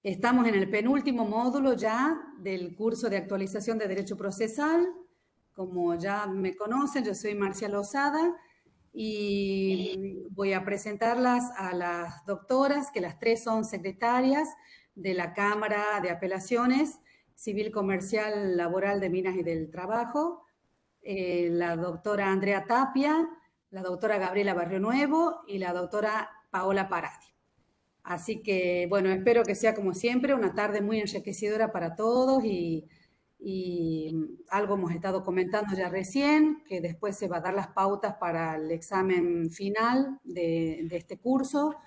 Estamos en el penúltimo módulo ya del curso de actualización de Derecho Procesal. Como ya me conocen, yo soy Marcia Lozada y voy a presentarlas a las doctoras, que las tres son secretarias de la Cámara de Apelaciones Civil, Comercial, Laboral de Minas y del Trabajo, la doctora Andrea Tapia, la doctora Gabriela Barrio Nuevo y la doctora Paola Paradi. Así que, bueno, espero que sea como siempre una tarde muy enriquecedora para todos y algo hemos estado comentando ya recién, que después se va a dar las pautas para el examen final de este curso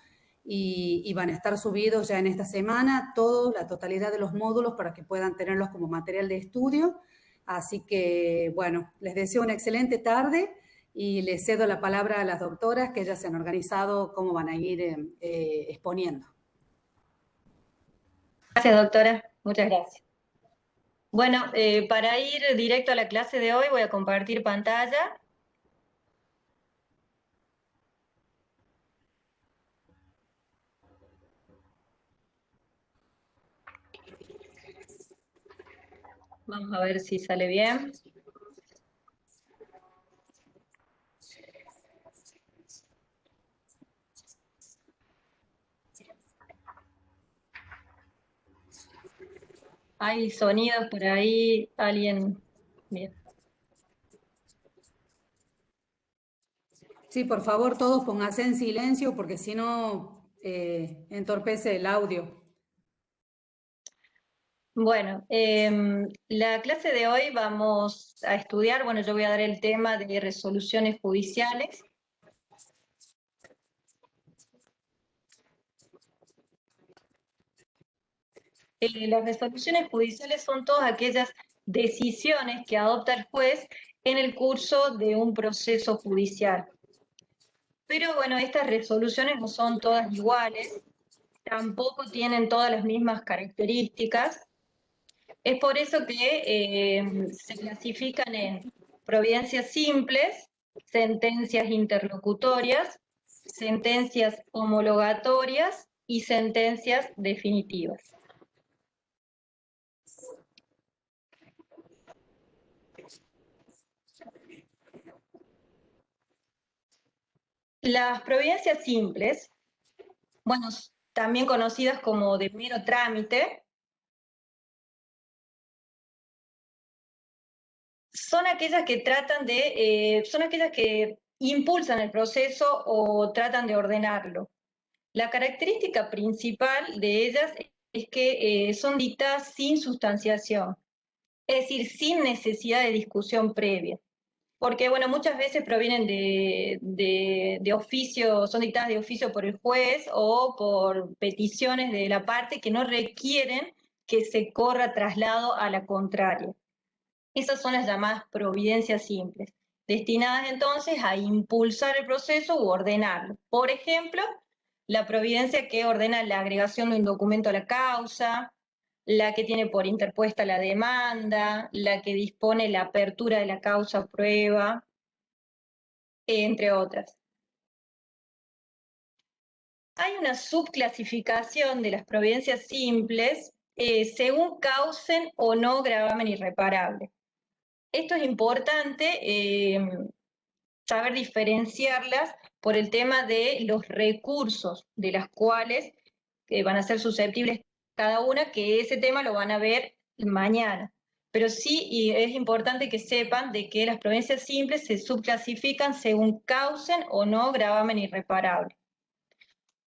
y van a estar subidos ya en esta semana la totalidad de los módulos para que puedan tenerlos como material de estudio. Así que, bueno, les deseo una excelente tarde y les cedo la palabra a las doctoras que ya se han organizado cómo van a ir exponiendo. Gracias, doctora. Muchas gracias. Bueno, para ir directo a la clase de hoy voy a compartir pantalla. Vamos a ver si sale bien. Hay sonidos por ahí, alguien... Bien. Sí, por favor, todos pónganse en silencio porque si no entorpece el audio. Bueno, la clase de hoy vamos a estudiar, bueno, yo voy a dar el tema de resoluciones judiciales. Las resoluciones judiciales son todas aquellas decisiones que adopta el juez en el curso de un proceso judicial. Pero bueno, estas resoluciones no son todas iguales, tampoco tienen todas las mismas características. Es por eso que se clasifican en providencias simples, sentencias interlocutorias, sentencias homologatorias y sentencias definitivas. Las providencias simples, bueno, también conocidas como de mero trámite, son aquellas que son aquellas que impulsan el proceso o tratan de ordenarlo. La característica principal de ellas es que son dictadas sin sustanciación, es decir, sin necesidad de discusión previa. Porque, bueno, muchas veces provienen de oficio, son dictadas de oficio por el juez o por peticiones de la parte que no requieren que se corra traslado a la contraria. Esas son las llamadas providencias simples, destinadas entonces a impulsar el proceso u ordenarlo. Por ejemplo, la providencia que ordena la agregación de un documento a la causa, la que tiene por interpuesta la demanda, la que dispone la apertura de la causa o prueba, entre otras. Hay una subclasificación de las providencias simples según causen o no gravamen irreparable. Esto es importante saber diferenciarlas por el tema de los recursos de las cuales van a ser susceptibles cada una, que ese tema lo van a ver mañana. Pero sí, y es importante que sepan de que las providencias simples se subclasifican según causen o no gravamen irreparable.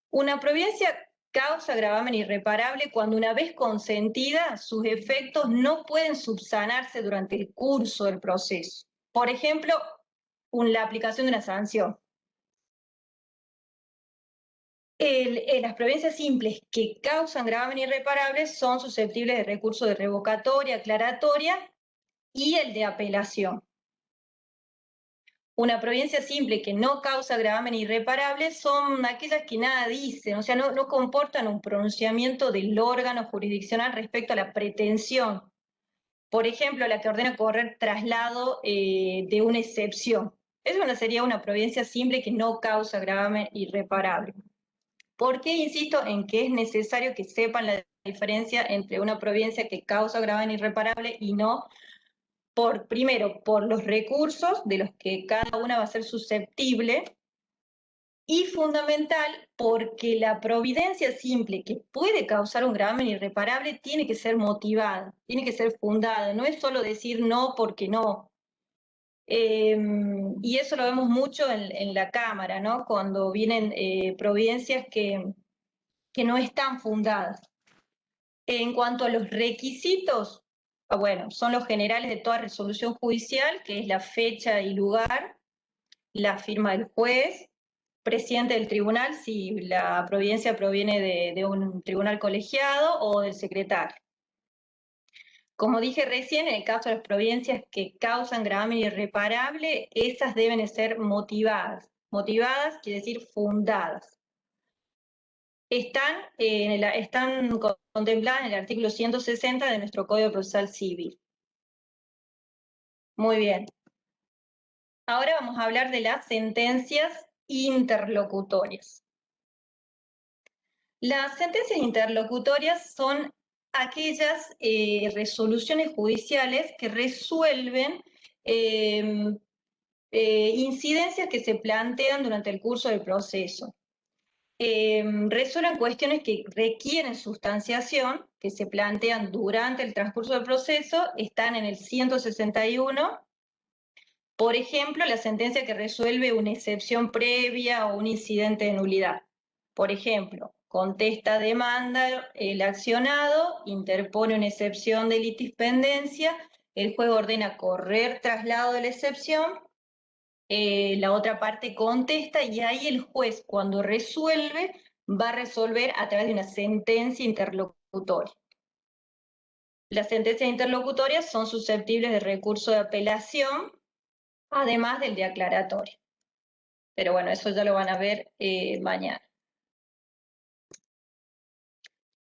Una providencia causa gravamen irreparable cuando una vez consentida, sus efectos no pueden subsanarse durante el curso del proceso. Por ejemplo, la aplicación de una sanción. Las providencias simples que causan gravamen irreparable son susceptibles de recurso de revocatoria, aclaratoria y el de apelación. Una providencia simple que no causa gravamen irreparable son aquellas que nada dicen, o sea, no comportan un pronunciamiento del órgano jurisdiccional respecto a la pretensión. Por ejemplo, la que ordena correr traslado de una excepción. Eso sería una providencia simple que no causa gravamen irreparable. ¿Por qué insisto en que es necesario que sepan la diferencia entre una providencia que causa gravamen irreparable y no? Primero, por los recursos de los que cada una va a ser susceptible, y fundamental porque la providencia simple que puede causar un gravamen irreparable tiene que ser motivada, tiene que ser fundada, no es solo decir no porque no. Y eso lo vemos mucho en la Cámara, ¿no? Cuando vienen providencias que no están fundadas. En cuanto a los requisitos, bueno, son los generales de toda resolución judicial, que es la fecha y lugar, la firma del juez, presidente del tribunal, si la providencia proviene de un tribunal colegiado, o del secretario. Como dije recién, en el caso de las providencias que causan gravamen irreparable, esas deben ser motivadas. Motivadas quiere decir fundadas. Están contempladas en el artículo 160 de nuestro Código Procesal Civil. Muy bien. Ahora vamos a hablar de las sentencias interlocutorias. Las sentencias interlocutorias son aquellas resoluciones judiciales que resuelven incidencias que se plantean durante el curso del proceso. Resuelven cuestiones que requieren sustanciación, que se plantean durante el transcurso del proceso, están en el 161. Por ejemplo, la sentencia que resuelve una excepción previa o un incidente de nulidad. Por ejemplo, contesta demanda el accionado, interpone una excepción de litispendencia, el juez ordena correr traslado de la excepción, la otra parte contesta y ahí el juez, cuando resuelve, va a resolver a través de una sentencia interlocutoria. Las sentencias interlocutorias son susceptibles de recurso de apelación, además del de aclaratorio. Pero bueno, eso ya lo van a ver mañana.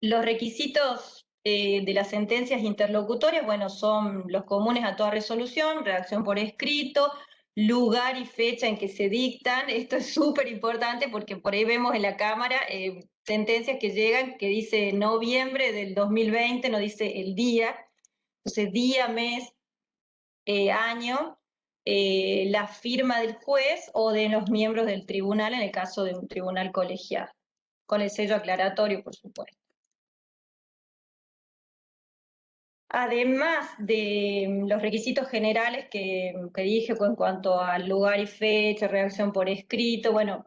Los requisitos de las sentencias interlocutorias, bueno, son los comunes a toda resolución: redacción por escrito, lugar y fecha en que se dictan. Esto es súper importante porque por ahí vemos en la Cámara sentencias que llegan que dice noviembre del 2020, no dice el día. Entonces, día, mes, año, la firma del juez o de los miembros del tribunal en el caso de un tribunal colegiado, con el sello aclaratorio, por supuesto. Además de los requisitos generales que dije en cuanto al lugar y fecha, redacción por escrito, bueno,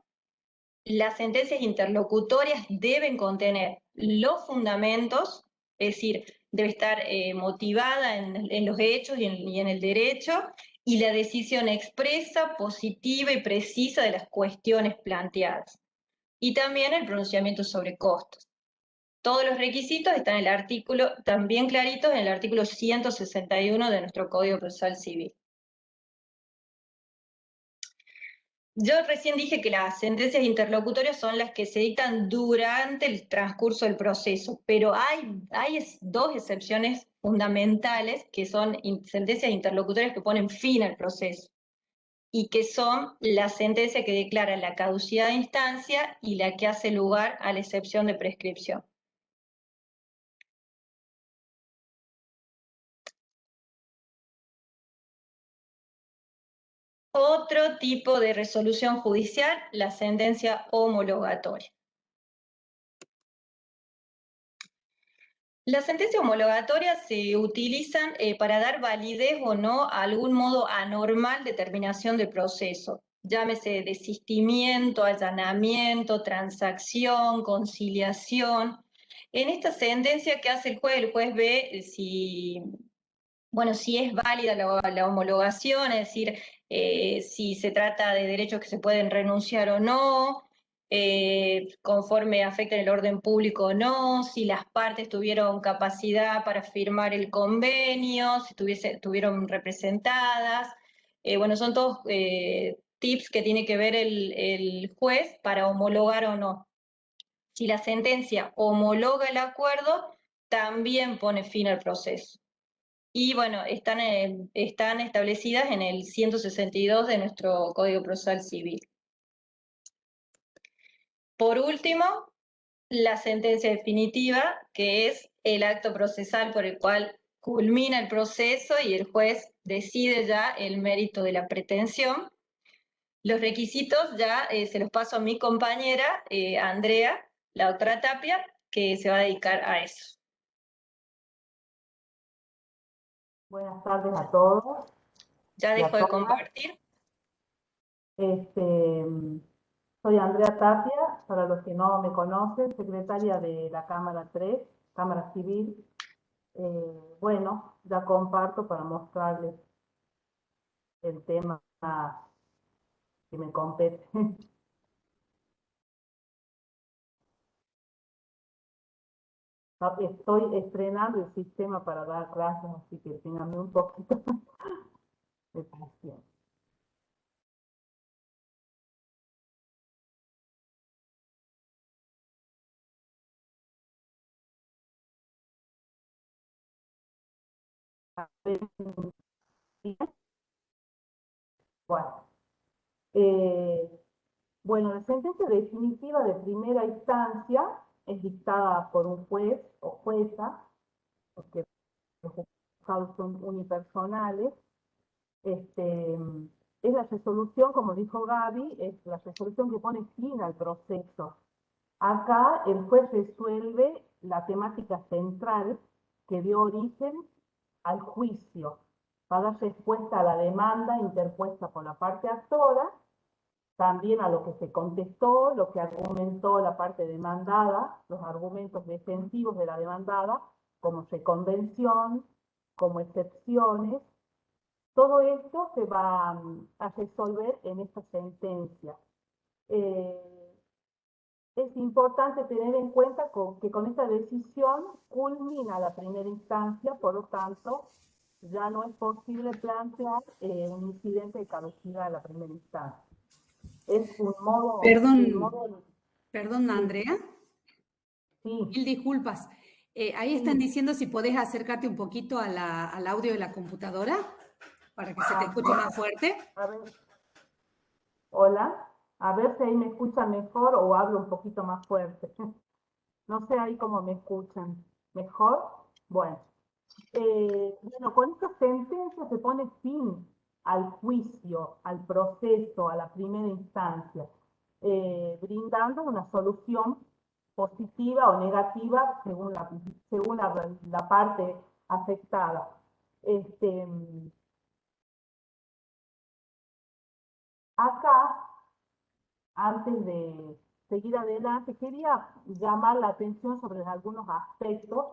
las sentencias interlocutorias deben contener los fundamentos, es decir, debe estar motivada en los hechos y en el derecho, y la decisión expresa, positiva y precisa de las cuestiones planteadas. Y también el pronunciamiento sobre costos. Todos los requisitos están en el artículo, también claritos, en el artículo 161 de nuestro Código Procesal Civil. Yo recién dije que las sentencias interlocutorias son las que se dictan durante el transcurso del proceso, pero hay dos excepciones fundamentales que son sentencias interlocutorias que ponen fin al proceso, y que son la sentencia que declara la caducidad de instancia y la que hace lugar a la excepción de prescripción. Otro tipo de resolución judicial, la sentencia homologatoria. Las sentencias homologatorias se utilizan para dar validez o no a algún modo anormal de terminación del proceso, llámese desistimiento, allanamiento, transacción, conciliación. En esta sentencia, ¿qué hace el juez? El juez ve si es válida la homologación, es decir, si se trata de derechos que se pueden renunciar o no, conforme afecten el orden público o no, si las partes tuvieron capacidad para firmar el convenio, si estuvieron representadas. Son todos tips que tiene que ver el juez para homologar o no. Si la sentencia homologa el acuerdo, también pone fin al proceso. Y bueno, están establecidas en el 162 de nuestro Código Procesal Civil. Por último, la sentencia definitiva, que es el acto procesal por el cual culmina el proceso y el juez decide ya el mérito de la pretensión. Los requisitos ya se los paso a mi compañera, Andrea, la doctora Tapia, que se va a dedicar a eso. Buenas tardes a todos. Ya dejo de compartir. Soy Andrea Tapia, para los que no me conocen, secretaria de la Cámara 3, Cámara Civil. Bueno, ya comparto para mostrarles el tema que me compete. Estoy estrenando el sistema para dar clases, así que ténganme un poquito de paciencia. Bueno, la sentencia definitiva de primera instancia es dictada por un juez o jueza, porque los juzgados son unipersonales. Es la resolución, como dijo Gaby, es la resolución que pone fin al proceso. Acá el juez resuelve la temática central que dio origen al juicio, para dar respuesta a la demanda interpuesta por la parte actora, también a lo que se contestó, lo que argumentó la parte demandada, los argumentos defensivos de la demandada, como reconvención, como excepciones. Todo esto se va a resolver en esta sentencia. Es importante tener en cuenta que con esta decisión culmina la primera instancia, por lo tanto, ya no es posible plantear un incidente de caducidad en la primera instancia. Es un modo... Perdón, Andrea. Sí. Mil disculpas. Ahí están diciendo si podés acercarte un poquito al audio de la computadora para que se te escuche más fuerte. A ver. Hola. A ver si ahí me escuchan mejor o hablo un poquito más fuerte. No sé ahí cómo me escuchan. ¿Mejor? Bueno. Bueno, con esta sentencia se pone fin al juicio, al proceso, a la primera instancia, brindando una solución positiva o negativa según la parte afectada. Acá, antes de seguir adelante, quería llamar la atención sobre algunos aspectos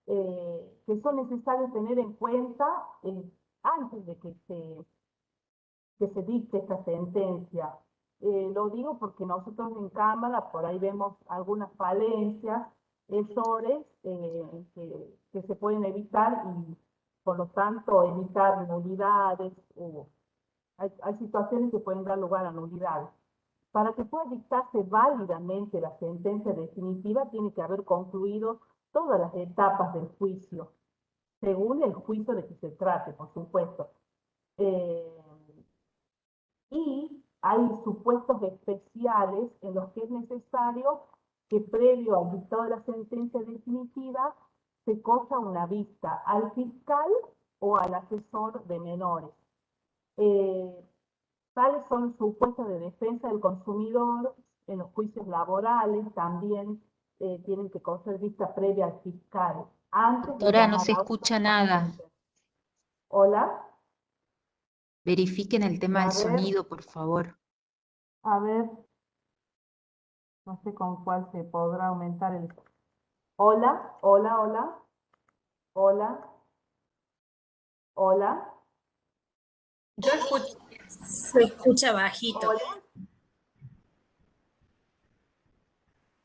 que son necesarios tener en cuenta antes de que se dicte esta sentencia. Lo digo porque nosotros en Cámara por ahí vemos algunas falencias, errores que se pueden evitar y por lo tanto evitar nulidades. Hay situaciones que pueden dar lugar a nulidades. Para que pueda dictarse válidamente la sentencia definitiva, tiene que haber concluido todas las etapas del juicio, según el juicio de que se trate, por supuesto. Y hay supuestos especiales en los que es necesario que previo al dictado de la sentencia definitiva se cosa una vista al fiscal o al asesor de menores. Tales son supuestos de defensa del consumidor. En los juicios laborales también tienen que conocer vista previa al fiscal. Doctora, no se escucha nada. Hola. Verifiquen el tema del sonido, por favor. A ver. No sé con cuál se podrá aumentar el... Hola, hola, hola. Hola. Hola. Yo escucho, se escucha bajito. Hola.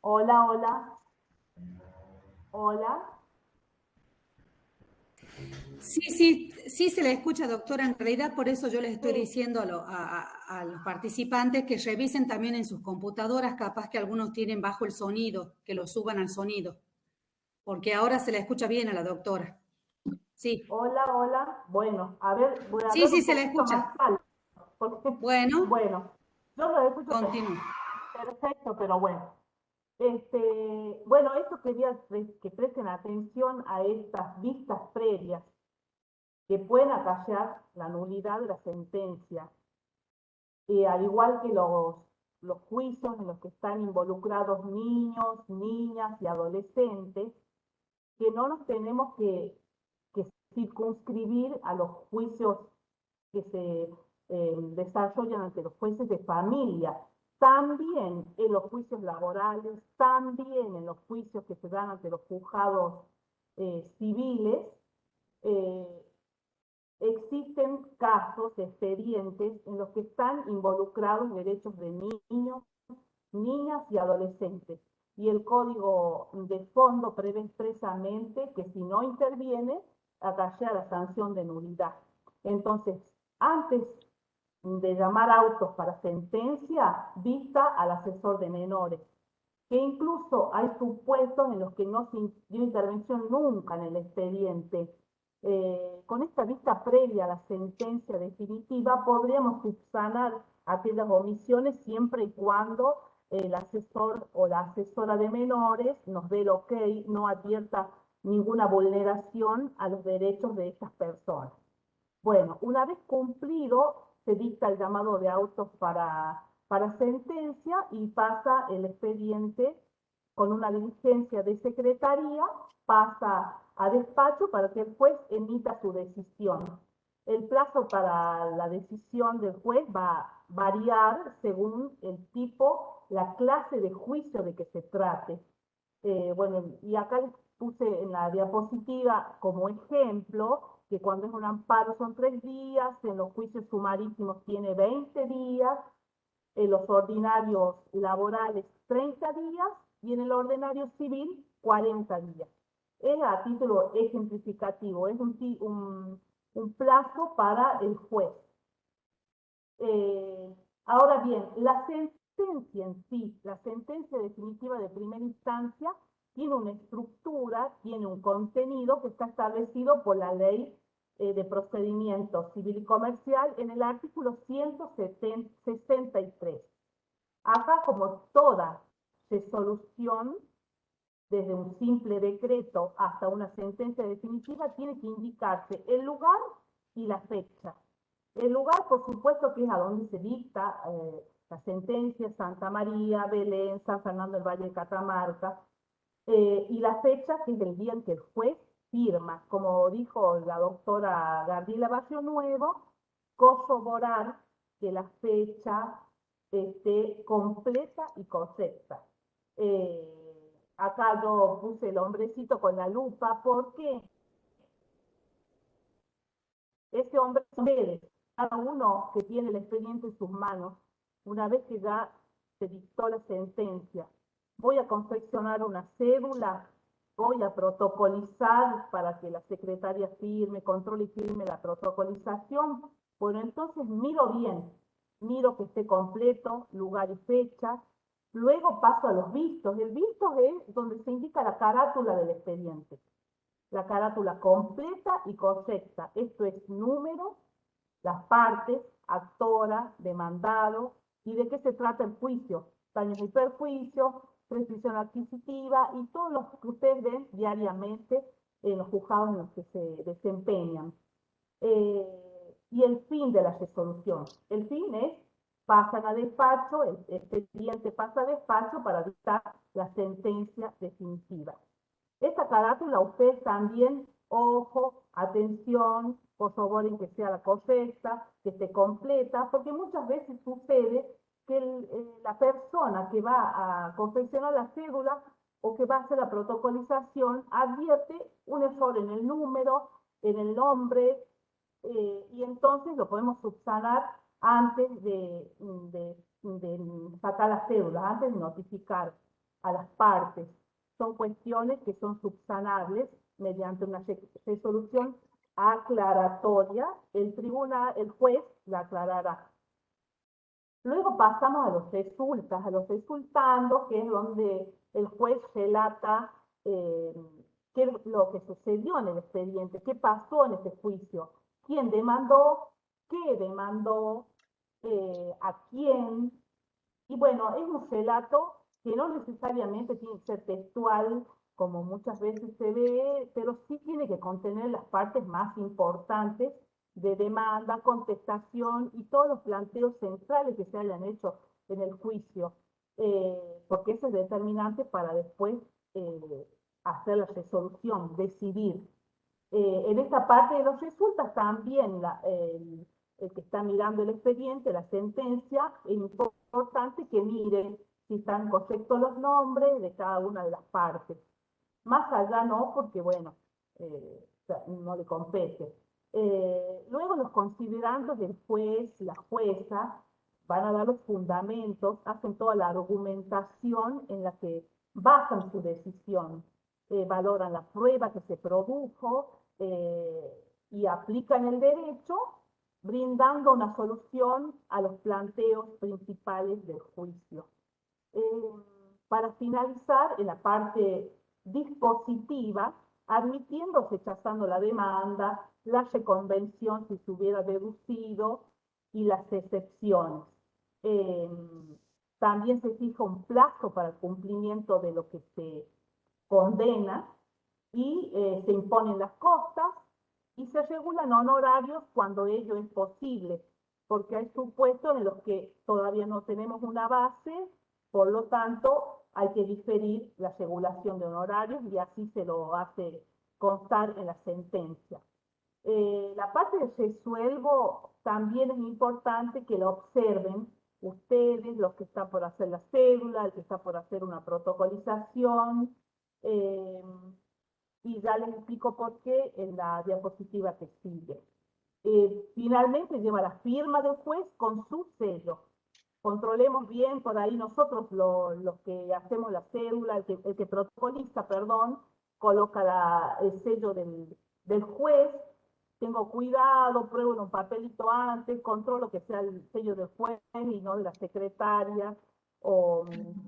Hola, hola. Hola. Sí se le escucha, doctora. En realidad, por eso yo les estoy diciendo a los participantes que revisen también en sus computadoras, capaz que algunos tienen bajo el sonido, que lo suban al sonido, porque ahora se le escucha bien a la doctora. Sí. Hola, hola. Bueno, a ver, voy a Sí, se le escucha. Porque, bueno, yo lo escucho continúo. perfecto, pero bueno. Bueno, esto quería que presten atención a estas vistas previas que pueden acarrear la nulidad de la sentencia. Al igual que los juicios en los que están involucrados niños, niñas y adolescentes, que no nos tenemos que circunscribir a los juicios que se desarrollan ante los jueces de familia, también en los juicios laborales, también en los juicios que se dan ante los juzgados civiles, existen casos, expedientes en los que están involucrados derechos de niños, niñas y adolescentes. Y el código de fondo prevé expresamente que si no interviene, acarrea la sanción de nulidad. Entonces, antes de llamar autos para sentencia, vista al asesor de menores, que incluso hay supuestos en los que no se dio intervención nunca en el expediente. Con esta vista previa a la sentencia definitiva podríamos subsanar aquellas omisiones siempre y cuando el asesor o la asesora de menores nos dé el ok, no advierta ninguna vulneración a los derechos de estas personas. Bueno, una vez cumplido, se dicta el llamado de autos para sentencia y pasa el expediente con una diligencia de secretaría, pasa a despacho para que el juez emita su decisión. El plazo para la decisión del juez va a variar según el tipo, la clase de juicio de que se trate. Bueno, y acá les puse en la diapositiva como ejemplo que cuando es un amparo son 3 días, en los juicios sumarísimos tiene 20 días, en los ordinarios laborales 30 días y en el ordinario civil 40 días. Es a título ejemplificativo, es un plazo para el juez. Ahora bien, la sentencia en sí, la sentencia definitiva de primera instancia, tiene una estructura, tiene un contenido que está establecido por la ley de procedimiento civil y comercial en el artículo 163. Acá, como toda resolución, desde un simple decreto hasta una sentencia definitiva, tiene que indicarse el lugar y la fecha. El lugar, por supuesto, que es a donde se dicta la sentencia, Santa María, Belén, San Fernando del Valle de Catamarca, y la fecha, que es el día en que el juez firma. Como dijo la doctora Gabriela Barrio Nuevo, corroborar que la fecha esté completa y correcta. Acá yo puse el hombrecito con la lupa porque ese hombre puede, cada uno que tiene el expediente en sus manos, una vez que ya se dictó la sentencia, voy a confeccionar una cédula, voy a protocolizar para que la secretaria firme, controle y firme la protocolización. Bueno, entonces miro bien, miro que esté completo, lugar y fecha. Luego paso a los vistos. El visto es donde se indica la carátula del expediente. La carátula completa y correcta. Esto es número, las partes, actora, demandado, y de qué se trata el juicio. Daños y perjuicios, prescripción adquisitiva y todo lo que ustedes ven diariamente en los juzgados en los que se desempeñan. Y el fin de la resolución. El fin es, pasan a despacho, el expediente pasa a despacho para dictar la sentencia definitiva. Esta carátula ustedes también, ojo, atención, corroboren que sea la correcta, que esté completa, porque muchas veces sucede que la persona que va a confeccionar la cédula o que va a hacer la protocolización advierte un error en el número, en el nombre, y entonces lo podemos subsanar antes de sacar la cédula, antes de notificar a las partes. Son cuestiones que son subsanables mediante una resolución aclaratoria. El juez la aclarará. Luego pasamos a los resultandos, que es donde el juez relata qué es lo que sucedió en el expediente, qué pasó en ese juicio, quién demandó, qué demandó, a quién. Y bueno, es un relato que no necesariamente tiene que ser textual, como muchas veces se ve, pero sí tiene que contener las partes más importantes de demanda, contestación y todos los planteos centrales que se hayan hecho en el juicio, porque eso es determinante para después hacer la resolución, decidir. En esta parte de los resultados también el que está mirando el expediente, la sentencia, es importante que mire si están correctos los nombres de cada una de las partes. Más allá no, porque bueno, no le compete. Luego los considerandos del juez, la jueza, van a dar los fundamentos, hacen toda la argumentación en la que basan su decisión. Valoran la prueba que se produjo y aplican el derecho, brindando una solución a los planteos principales del juicio. Para finalizar, en la parte dispositiva, admitiendo o rechazando la demanda, la reconvención si se hubiera deducido y las excepciones. También se fija un plazo para el cumplimiento de lo que se condena y se imponen las costas y se regulan honorarios cuando ello es posible, porque hay supuestos en los que todavía no tenemos una base, por lo tanto hay que diferir la regulación de honorarios y así se lo hace constar en la sentencia. La parte de resuelvo también es importante que lo observen ustedes, los que están por hacer la cédula, el que está por hacer una protocolización, y ya les explico por qué en la diapositiva que sigue. Finalmente lleva la firma del juez con su sello. Controlemos bien por ahí nosotros los que hacemos la cédula, el que protocoliza, perdón, coloca el sello del juez. Tengo cuidado, pruebo en un papelito antes, controlo que sea el sello del juez y no de la secretaria. O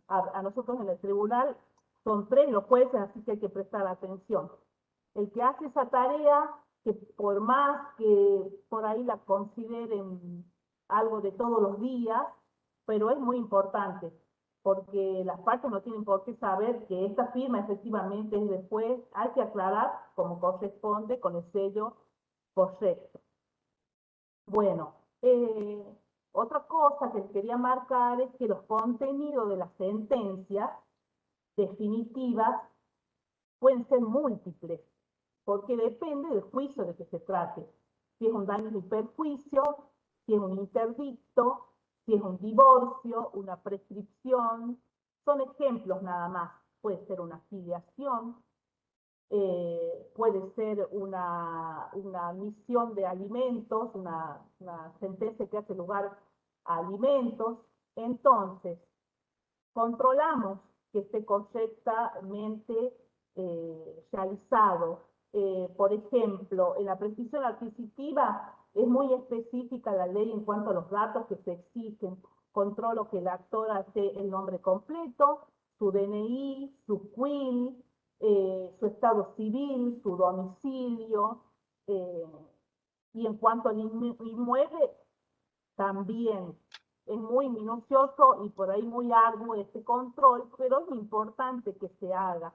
a nosotros en el tribunal son 3 los jueces, así que hay que prestar atención. El que hace esa tarea, que por más que por ahí la consideren algo de todos los días, pero es muy importante, porque las partes no tienen por qué saber que esta firma efectivamente es del juez, hay que aclarar como corresponde con el sello correcto. Bueno, otra cosa que quería marcar es que los contenidos de la sentencia definitivas pueden ser múltiples, porque depende del juicio de que se trate. Si es un daño y perjuicio, si es un interdicto, si es un divorcio, una prescripción, son ejemplos nada más. Puede ser una filiación, puede ser una admisión de alimentos, una sentencia que hace lugar a alimentos. Entonces, controlamos que esté correctamente realizado. Por ejemplo, en la prescripción adquisitiva es muy específica la ley en cuanto a los datos que se exigen. Controlo que el actor hace el nombre completo, su DNI, su CUIL, su estado civil, su domicilio, y en cuanto al inmueble, también es muy minucioso y por ahí muy arduo este control, pero es importante que se haga.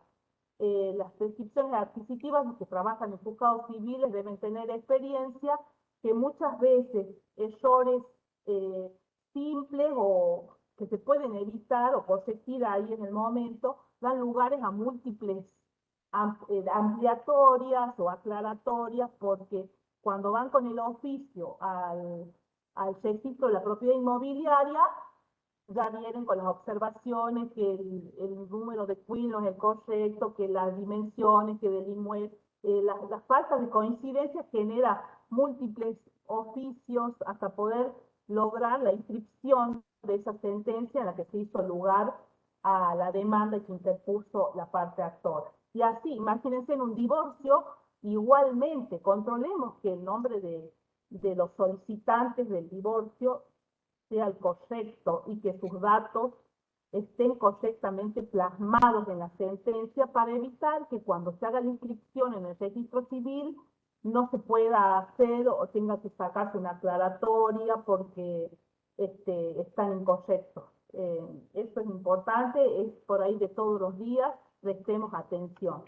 Las prescripciones adquisitivas, los que trabajan en juzgados civiles deben tener experiencia que muchas veces errores simples o que se pueden evitar o corregir ahí en el momento, dan lugares a múltiples ampliatorias o aclaratorias, porque cuando van con el oficio al registro de la propiedad inmobiliaria, ya vienen con las observaciones que el número de CUIL no es el correcto, que las dimensiones, que del inmueble, las faltas de coincidencia genera múltiples oficios hasta poder lograr la inscripción de esa sentencia en la que se hizo lugar a la demanda que interpuso la parte actora. Y así, imagínense en un divorcio, igualmente, controlemos que el nombre de los solicitantes del divorcio sea el correcto y que sus datos estén correctamente plasmados en la sentencia para evitar que cuando se haga la inscripción en el registro civil no se pueda hacer o tenga que sacarse una aclaratoria porque están incorrectos Esto es importante, es por ahí de todos los días, prestemos atención.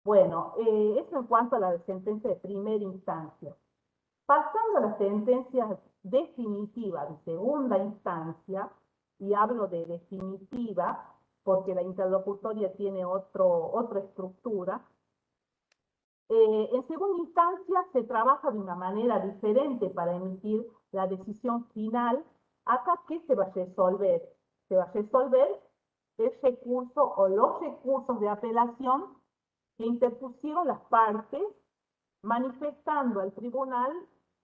Bueno, eso en cuanto a la sentencia de primera instancia. Pasando a las sentencias definitivas de segunda instancia, y hablo de definitiva porque la interlocutoria tiene otra estructura, en segunda instancia se trabaja de una manera diferente para emitir la decisión final. Acá, ¿qué se va a resolver? Se va a resolver el recurso o los recursos de apelación que interpusieron las partes, manifestando al tribunal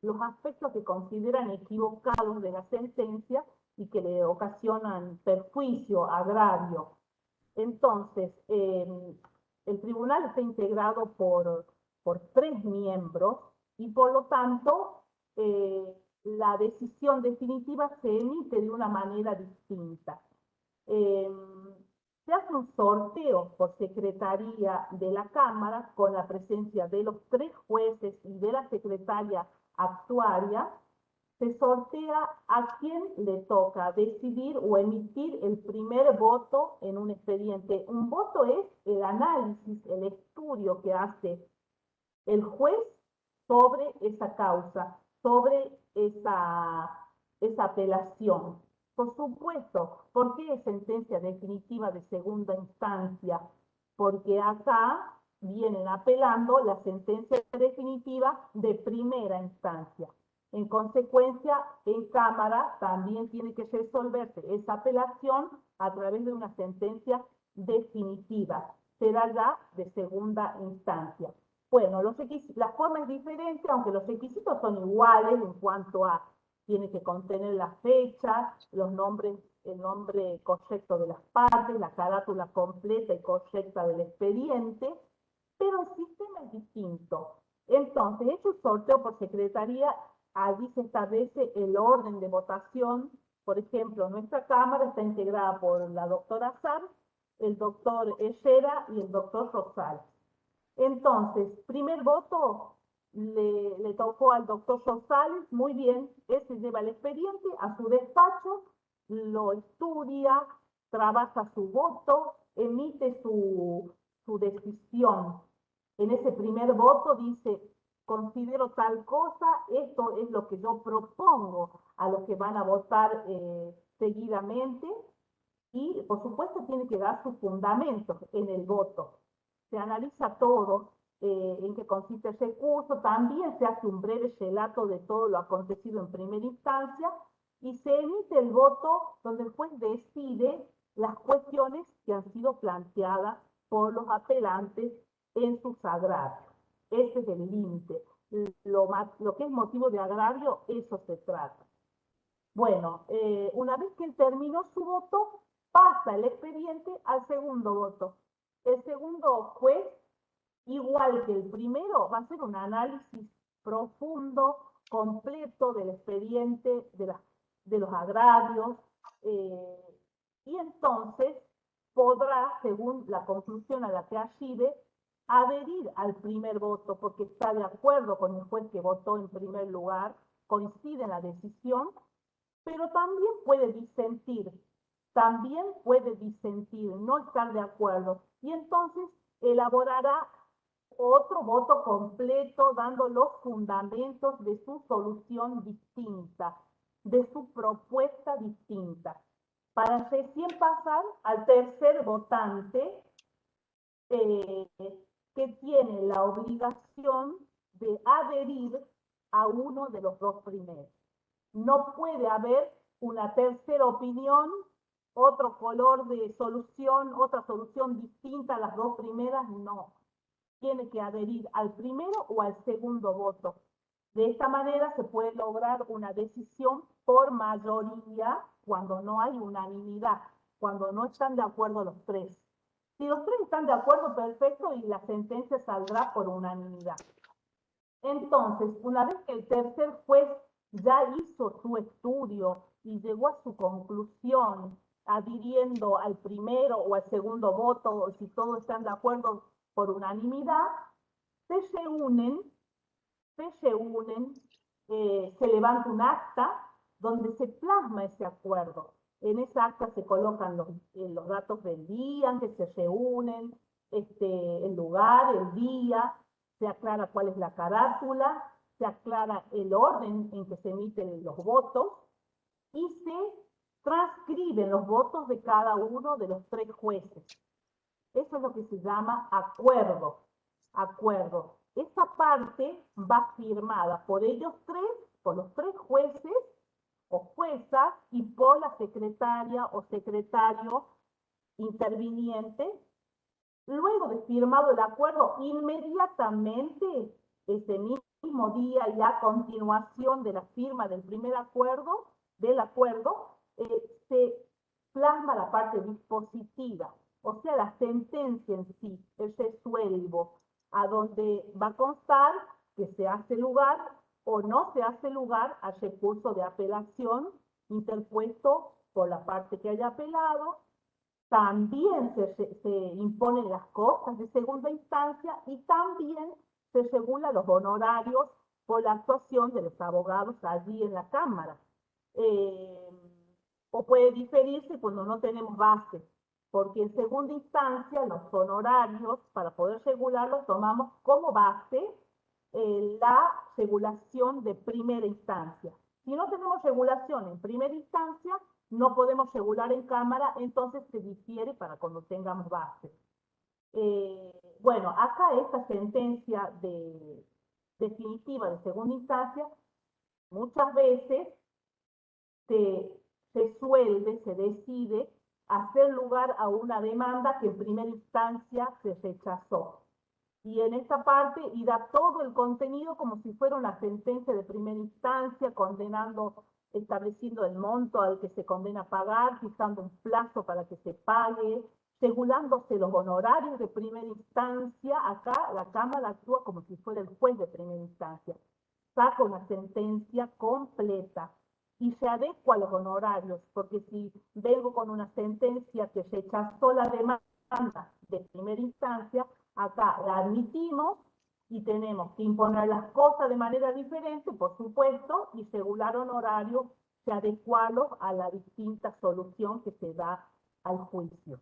los aspectos que consideran equivocados de la sentencia y que le ocasionan perjuicio, agravio. Entonces, el tribunal está integrado por 3 miembros y por lo tanto la decisión definitiva se emite de una manera distinta. Se hace un sorteo por secretaría de la Cámara con la presencia de los 3 jueces y de la secretaria actuaria. Se sortea a quién le toca decidir o emitir el primer voto en un expediente. Un voto es el análisis, el estudio que hace el juez sobre esa causa, sobre esa apelación. Por supuesto, ¿por qué es sentencia definitiva de segunda instancia? Porque acá vienen apelando la sentencia definitiva de primera instancia. En consecuencia, en Cámara también tiene que resolverse esa apelación a través de una sentencia definitiva. Será ya de segunda instancia. Bueno, la forma es diferente, aunque los requisitos son iguales en cuanto a tiene que contener la fecha, los nombres, el nombre correcto de las partes, la carátula completa y correcta del expediente, pero el sistema es distinto. Entonces, hecho el sorteo por secretaría, allí se establece el orden de votación. Por ejemplo, nuestra Cámara está integrada por la doctora Sar, el doctor Herrera y el doctor Rosales. Entonces, primer voto le tocó al doctor Rosales, muy bien, ese lleva el expediente a su despacho, lo estudia, trabaja su voto, emite su decisión. En ese primer voto dice, considero tal cosa, esto es lo que yo propongo a los que van a votar seguidamente, y por supuesto tiene que dar sus fundamentos en el voto. Se analiza todo, en qué consiste el recurso, también se hace un breve relato de todo lo acontecido en primera instancia y se emite el voto donde el juez decide las cuestiones que han sido planteadas por los apelantes en sus agravios. Ese es el límite. Lo que es motivo de agravio, eso se trata. Bueno, una vez que él terminó su voto, pasa el expediente al segundo voto. El segundo juez, igual que el primero, va a hacer un análisis profundo, completo del expediente, de los agravios, y entonces podrá, según la conclusión a la que arribe, adherir al primer voto porque está de acuerdo con el juez que votó en primer lugar, coincide en la decisión, pero también puede disentir, no estar de acuerdo, y entonces elaborará otro voto completo dando los fundamentos de su solución distinta, de su propuesta distinta, para recién pasar al tercer votante que tiene la obligación de adherir a uno de los 2 primeros. No puede haber una tercera opinión, otro color de solución, otra solución distinta a las 2 primeras, no. Tiene que adherir al primero o al segundo voto. De esta manera se puede lograr una decisión por mayoría cuando no hay unanimidad, cuando no están de acuerdo los 3. Si los 3 están de acuerdo, perfecto, y la sentencia saldrá por unanimidad. Entonces, una vez que el tercer juez ya hizo su estudio y llegó a su conclusión, adhiriendo al primero o al segundo voto, o si todos están de acuerdo por unanimidad, se reúnen, se levanta un acta donde se plasma ese acuerdo. En esa acta se colocan los datos del día en que se reúnen, el lugar, el día, se aclara cuál es la carátula, se aclara el orden en que se emiten los votos y se transcriben los votos de cada uno de los 3 jueces. Eso es lo que se llama acuerdo. Acuerdo. Esa parte va firmada por ellos 3, por los 3 jueces o juezas y por la secretaria o secretario interviniente. Luego de firmado el acuerdo, inmediatamente, ese mismo día y a continuación de la firma del primer acuerdo, se plasma la parte dispositiva, o sea, la sentencia en sí, el resuelvo, a donde va a constar que se hace lugar o no se hace lugar al recurso de apelación interpuesto por la parte que haya apelado. También se imponen las costas de segunda instancia y también se regulan los honorarios por la actuación de los abogados allí en la Cámara. O puede diferirse cuando no tenemos base, porque en segunda instancia los honorarios, para poder regularlos, tomamos como base la regulación de primera instancia. Si no tenemos regulación en primera instancia, no podemos regular en Cámara, entonces se difiere para cuando tengamos base. Bueno, acá esta sentencia definitiva de segunda instancia, muchas veces se resuelve, se decide hacer lugar a una demanda que en primera instancia se rechazó. Y en esta parte irá todo el contenido como si fuera una sentencia de primera instancia, condenando, estableciendo el monto al que se condena a pagar, fijando un plazo para que se pague, regulándose los honorarios de primera instancia. Acá la Cámara actúa como si fuera el juez de primera instancia. Saca una sentencia completa y se adecua a los honorarios, porque si vengo con una sentencia que rechazó la demanda de primera instancia, acá la admitimos y tenemos que imponer las cosas de manera diferente, por supuesto, y regular honorarios, y adecuarlos a la distinta solución que se da al juicio.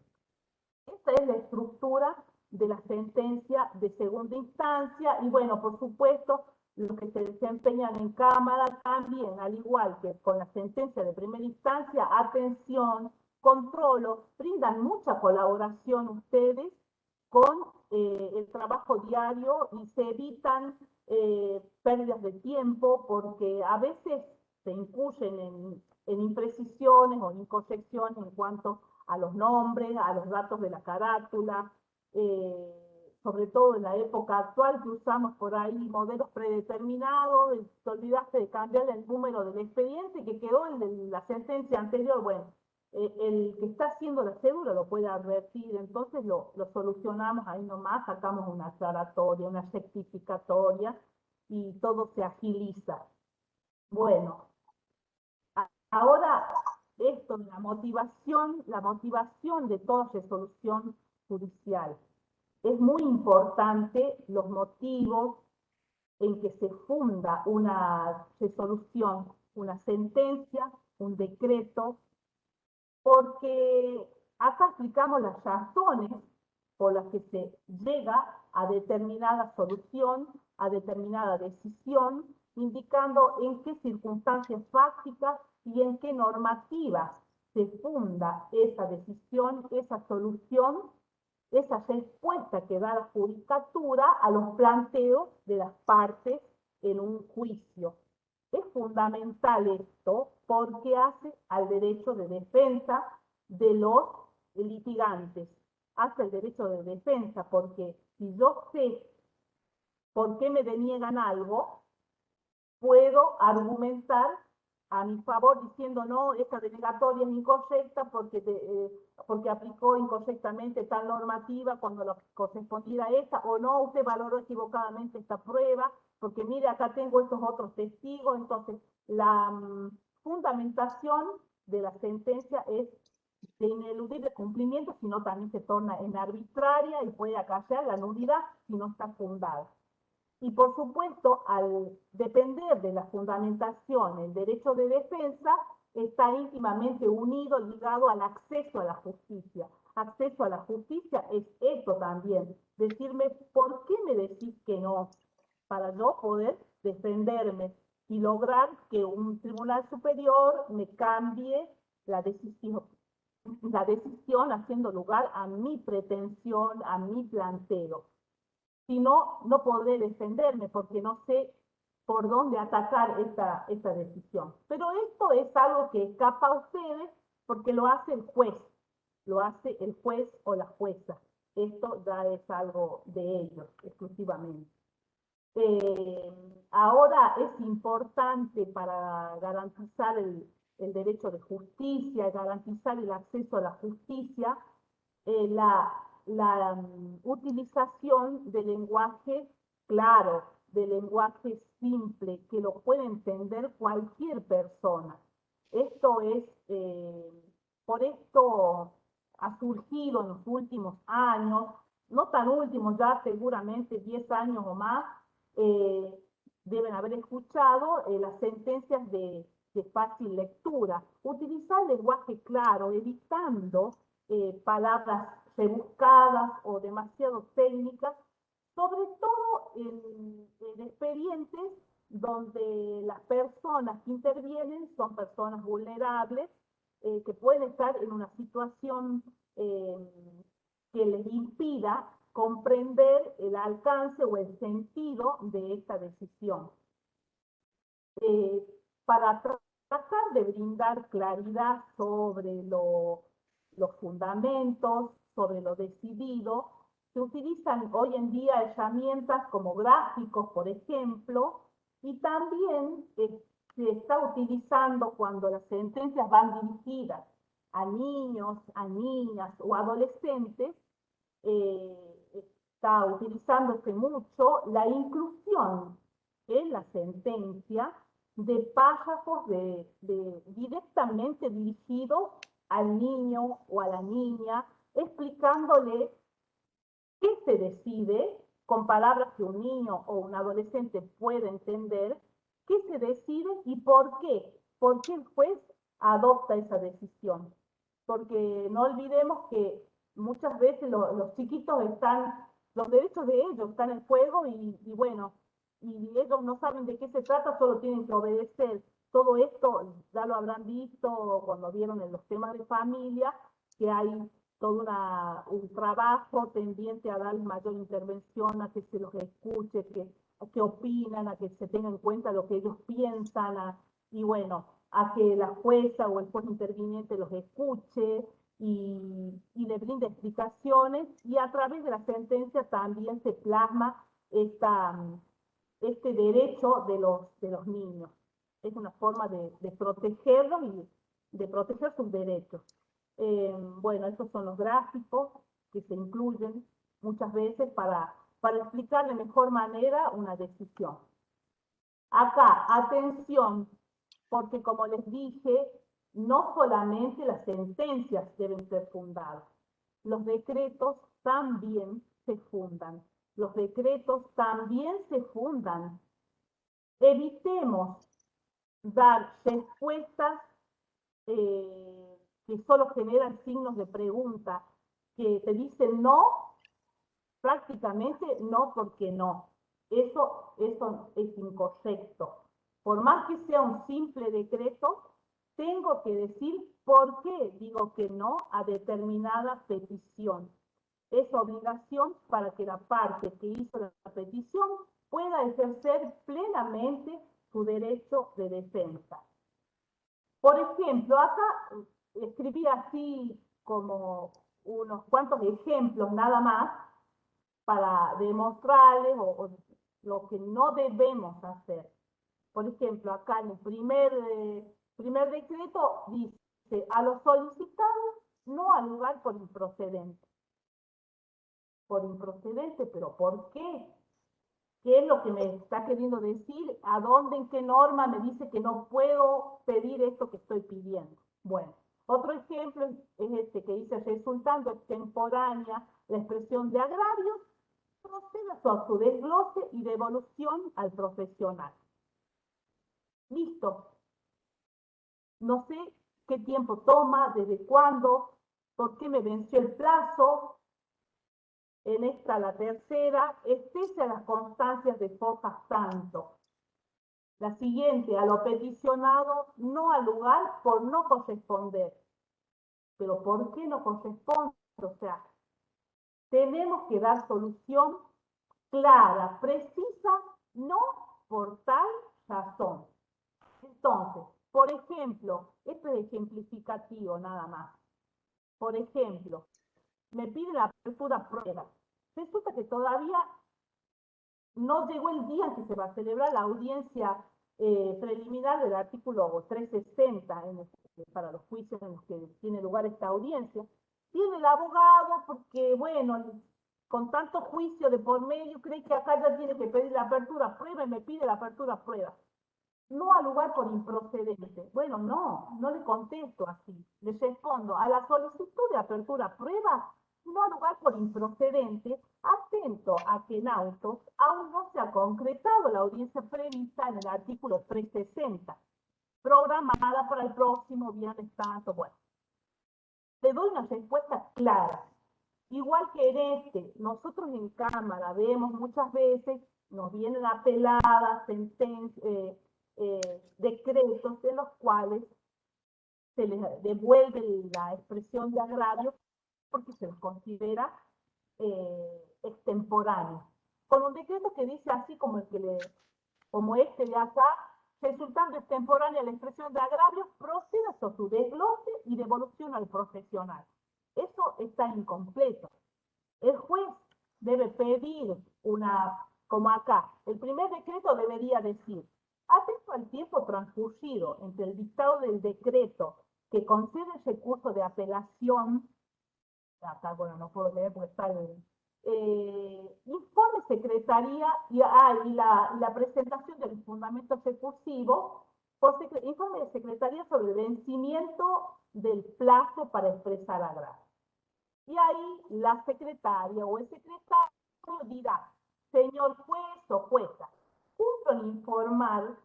Esta es la estructura de la sentencia de segunda instancia y bueno, por supuesto, los que se desempeñan en Cámara también, al igual que con la sentencia de primera instancia, atención, controlo, brindan mucha colaboración ustedes con el trabajo diario y se evitan pérdidas de tiempo porque a veces se incurren en imprecisiones o incorrecciones en cuanto a los nombres, a los datos de la carátula, sobre todo en la época actual que usamos por ahí modelos predeterminados, te olvidaste de cambiar el número del expediente que quedó en la sentencia anterior. Bueno, el que está haciendo la cédula lo puede advertir, entonces lo solucionamos ahí nomás, sacamos una aclaratoria, una rectificatoria y todo se agiliza. Bueno, ahora esto de la motivación de toda resolución judicial. Es muy importante los motivos en que se funda una resolución, una sentencia, un decreto, porque acá explicamos las razones por las que se llega a determinada solución, a determinada decisión, indicando en qué circunstancias fácticas y en qué normativas se funda esa decisión, esa solución, esa respuesta que da la judicatura a los planteos de las partes en un juicio. Es fundamental esto porque hace al derecho de defensa de los litigantes. Hace el derecho de defensa porque si yo sé por qué me deniegan algo, puedo argumentar a mi favor diciendo no, esta denegatoria es incorrecta porque aplicó incorrectamente tal normativa cuando lo correspondiera a esta, o no, usted valoró equivocadamente esta prueba, porque mire, acá tengo estos otros testigos. Entonces, la fundamentación de la sentencia es de ineludible cumplimiento, sino también se torna en arbitraria y puede acarrear la nulidad si no está fundada. Y por supuesto, al depender de la fundamentación, el derecho de defensa, está íntimamente unido, ligado al acceso a la justicia. Acceso a la justicia es esto también, decirme por qué me decís que no, para yo poder defenderme y lograr que un tribunal superior me cambie la decisión haciendo lugar a mi pretensión, a mi planteo. Si no, no podré defenderme porque no sé por dónde atacar esta decisión. Pero esto es algo que escapa a ustedes porque lo hace el juez, lo hace el juez o la jueza. Esto ya es algo de ellos exclusivamente. Ahora es importante para garantizar el derecho de justicia, garantizar el acceso a la justicia, la utilización de lenguaje claro, de lenguaje simple, que lo puede entender cualquier persona. Esto es, por esto ha surgido en los últimos años, no tan últimos, ya seguramente 10 años o más, deben haber escuchado las sentencias de fácil lectura. Utilizar lenguaje claro, evitando palabras rebuscadas o demasiado técnicas, sobre todo en expedientes donde las personas que intervienen son personas vulnerables, que pueden estar en una situación que les impida comprender el alcance o el sentido de esta decisión. Para tratar de brindar claridad sobre los fundamentos, sobre lo decidido, se utilizan hoy en día herramientas como gráficos, por ejemplo, y también se está utilizando cuando las sentencias van dirigidas a niños, a niñas o adolescentes, está utilizándose mucho la inclusión en la sentencia de párrafos directamente dirigidos al niño o a la niña, explicándole qué se decide, con palabras que un niño o un adolescente puede entender, qué se decide y por qué el juez adopta esa decisión. Porque no olvidemos que muchas veces los chiquitos los derechos de ellos están en juego y bueno, y ellos no saben de qué se trata, solo tienen que obedecer. Todo esto ya lo habrán visto cuando vieron en los temas de familia, que hay todo un trabajo tendiente a dar mayor intervención, a que se los escuche, que opinan, a que se tenga en cuenta lo que ellos piensan, y bueno, a que la jueza o el juez interviniente los escuche y le brinde explicaciones, y a través de la sentencia también se plasma este derecho de los niños. Es una forma de protegerlos y de proteger sus derechos. Bueno, estos son los gráficos que se incluyen muchas veces para explicar de mejor manera una decisión. Acá, atención, porque como les dije, no solamente las sentencias deben ser fundadas, los decretos también se fundan. Los decretos también se fundan. Evitemos dar respuestas que solo generan signos de pregunta, que te dicen no, prácticamente no porque no. Eso es incorrecto. Por más que sea un simple decreto, tengo que decir por qué digo que no a determinada petición. Es obligación para que la parte que hizo la petición pueda ejercer plenamente su derecho de defensa. Por ejemplo, acá escribí así como unos cuantos ejemplos nada más para demostrarles lo que no debemos hacer. Por ejemplo, acá en el primer decreto dice: a los solicitados no al lugar por improcedente. Por improcedente, ¿pero por qué? ¿Qué es lo que me está queriendo decir? ¿A dónde, en qué norma me dice que no puedo pedir esto que estoy pidiendo? Bueno, otro ejemplo es este que dice: resultando extemporánea la expresión de agravios, proceda a su desglose y devolución al profesional. Listo. no sé qué tiempo toma, desde cuándo, por qué me venció el plazo. En esta, la tercera, pese a las constancias de focas tanto. La siguiente, a lo peticionado, no al lugar por no corresponder. Pero ¿por qué no corresponde? O sea, tenemos que dar solución clara, precisa, no por tal razón. Entonces, por ejemplo, esto es ejemplificativo nada más. Por ejemplo, me pide la apertura prueba. Resulta que todavía no llegó el día en que se va a celebrar la audiencia preliminar del artículo 360 para los juicios en los que tiene lugar esta audiencia. Tiene el abogado porque, bueno, con tanto juicio de por medio, cree que acá ya tiene que pedir la apertura prueba y me pide la apertura prueba. No al lugar por improcedente. Bueno, no le contesto así. Le respondo a la solicitud de apertura prueba, no al lugar por improcedente, atento a que en autos aún no se ha concretado la audiencia prevista en el artículo 360, programada para el próximo viernes tanto. Bueno, te doy una respuesta clara. Igual que en nosotros en Cámara vemos muchas veces, nos vienen apeladas, decretos en los cuales se les devuelve la expresión de agravio porque se les considera extemporáneo. Con un decreto que dice así como este de acá, resultando extemporánea la expresión de agravio, proceda sobre su desglose y devolución al profesional. Eso está incompleto. El juez debe pedir como acá, el primer decreto debería decir, atento al tiempo transcurrido entre el dictado del decreto que concede el recurso de apelación, acá, bueno, no puedo leer porque está informe secretaría y la presentación del fundamento recursivo, informe de secretaría sobre el vencimiento del plazo para expresar agravio. Y ahí la secretaria o el secretario dirá, señor juez o jueza, cumplo en informar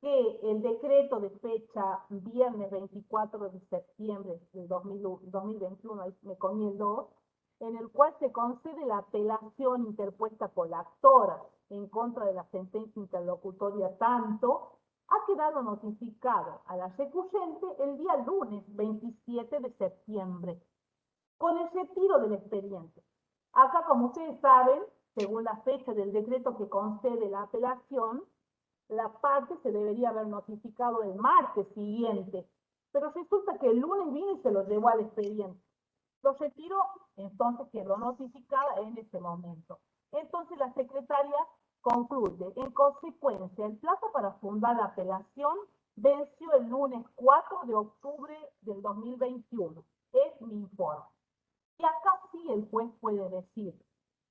que el decreto de fecha viernes 24 de septiembre del 2021, ahí me comí el 2, en el cual se concede la apelación interpuesta por la actora en contra de la sentencia interlocutoria tanto, ha quedado notificado a la recurrente el día lunes 27 de septiembre, con el retiro del expediente. Acá, como ustedes saben, según la fecha del decreto que concede la apelación, la parte se debería haber notificado el martes siguiente, pero resulta que el lunes vino y se lo llevó al expediente. Lo retiró, entonces quedó notificada en ese momento. Entonces la secretaria concluye, en consecuencia, el plazo para fundar la apelación venció el lunes 4 de octubre del 2021. Es mi informe. Y acá sí el juez puede decir,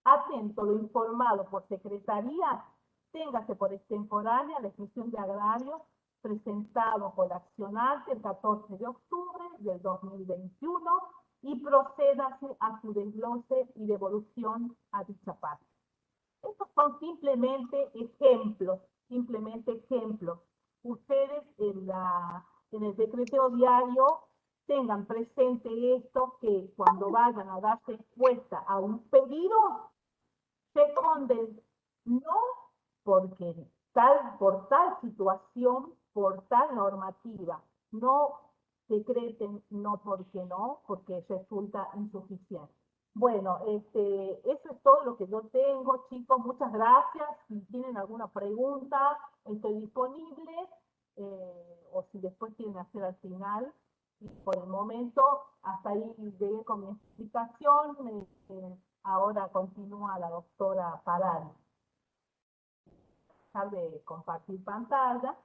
atento lo informado por secretaría, téngase por extemporánea la expresión de agravio presentado por la accionante el 14 de octubre del 2021 y procédase a su desglose y devolución a dicha parte. Estos son simplemente ejemplos. Ustedes en el decreto diario tengan presente esto, que cuando vayan a dar respuesta a un pedido, responden no porque por tal situación, por tal normativa, no decreten no, porque resulta insuficiente. Bueno, eso es todo lo que yo tengo, chicos. Muchas gracias. Si tienen alguna pregunta, estoy disponible, o si después quieren hacer al final. Y por el momento, hasta ahí llegué con mi explicación. Ahora continúa la doctora Paradi. Dejar de compartir pantalla.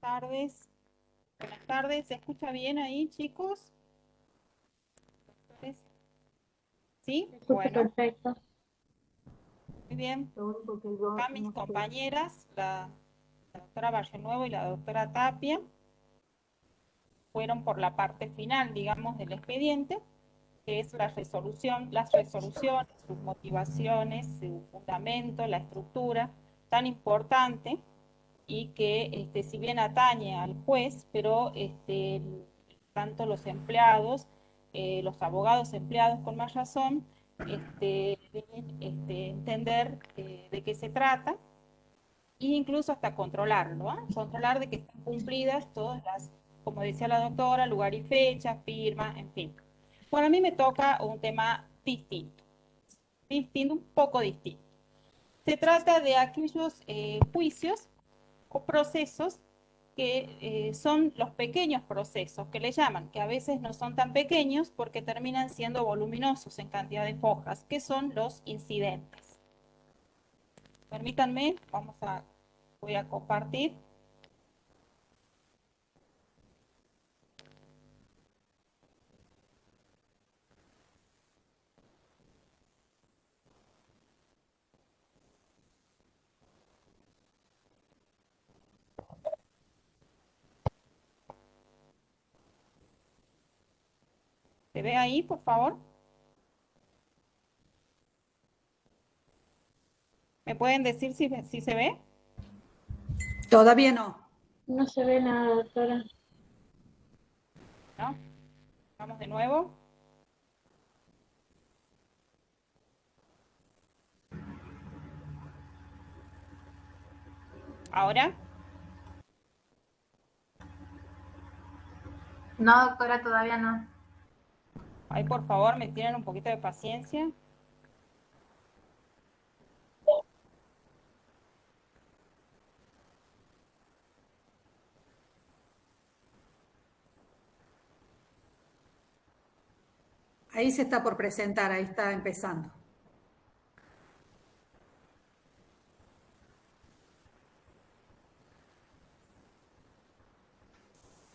Tardes. Buenas tardes. ¿Se escucha bien ahí, chicos? ¿Sí? Bueno. Perfecto. Muy bien. Acá mis compañeras, la doctora Barrenuevo y la doctora Tapia, fueron por la parte final, digamos, del expediente. que es las resoluciones, sus motivaciones, su fundamento, la estructura, tan importante y que si bien atañe al juez, pero tanto los empleados, los abogados empleados con más razón, deben entender de qué se trata e incluso hasta controlarlo, ¿eh? Controlar de que están cumplidas todas las, como decía la doctora, lugar y fecha, firma, en fin. Bueno, a mí me toca un tema distinto, un poco distinto. Se trata de aquellos juicios o procesos que son los pequeños procesos, que le llaman, que a veces no son tan pequeños porque terminan siendo voluminosos en cantidad de hojas, que son los incidentes. Permítanme, voy a compartir. ¿Se ve ahí, por favor? ¿Me pueden decir si se ve? Todavía no. No se ve nada, doctora. ¿No? Vamos de nuevo. ¿Ahora? No, doctora, todavía no. Ahí, por favor, me tienen un poquito de paciencia. Ahí se está por presentar, ahí está empezando.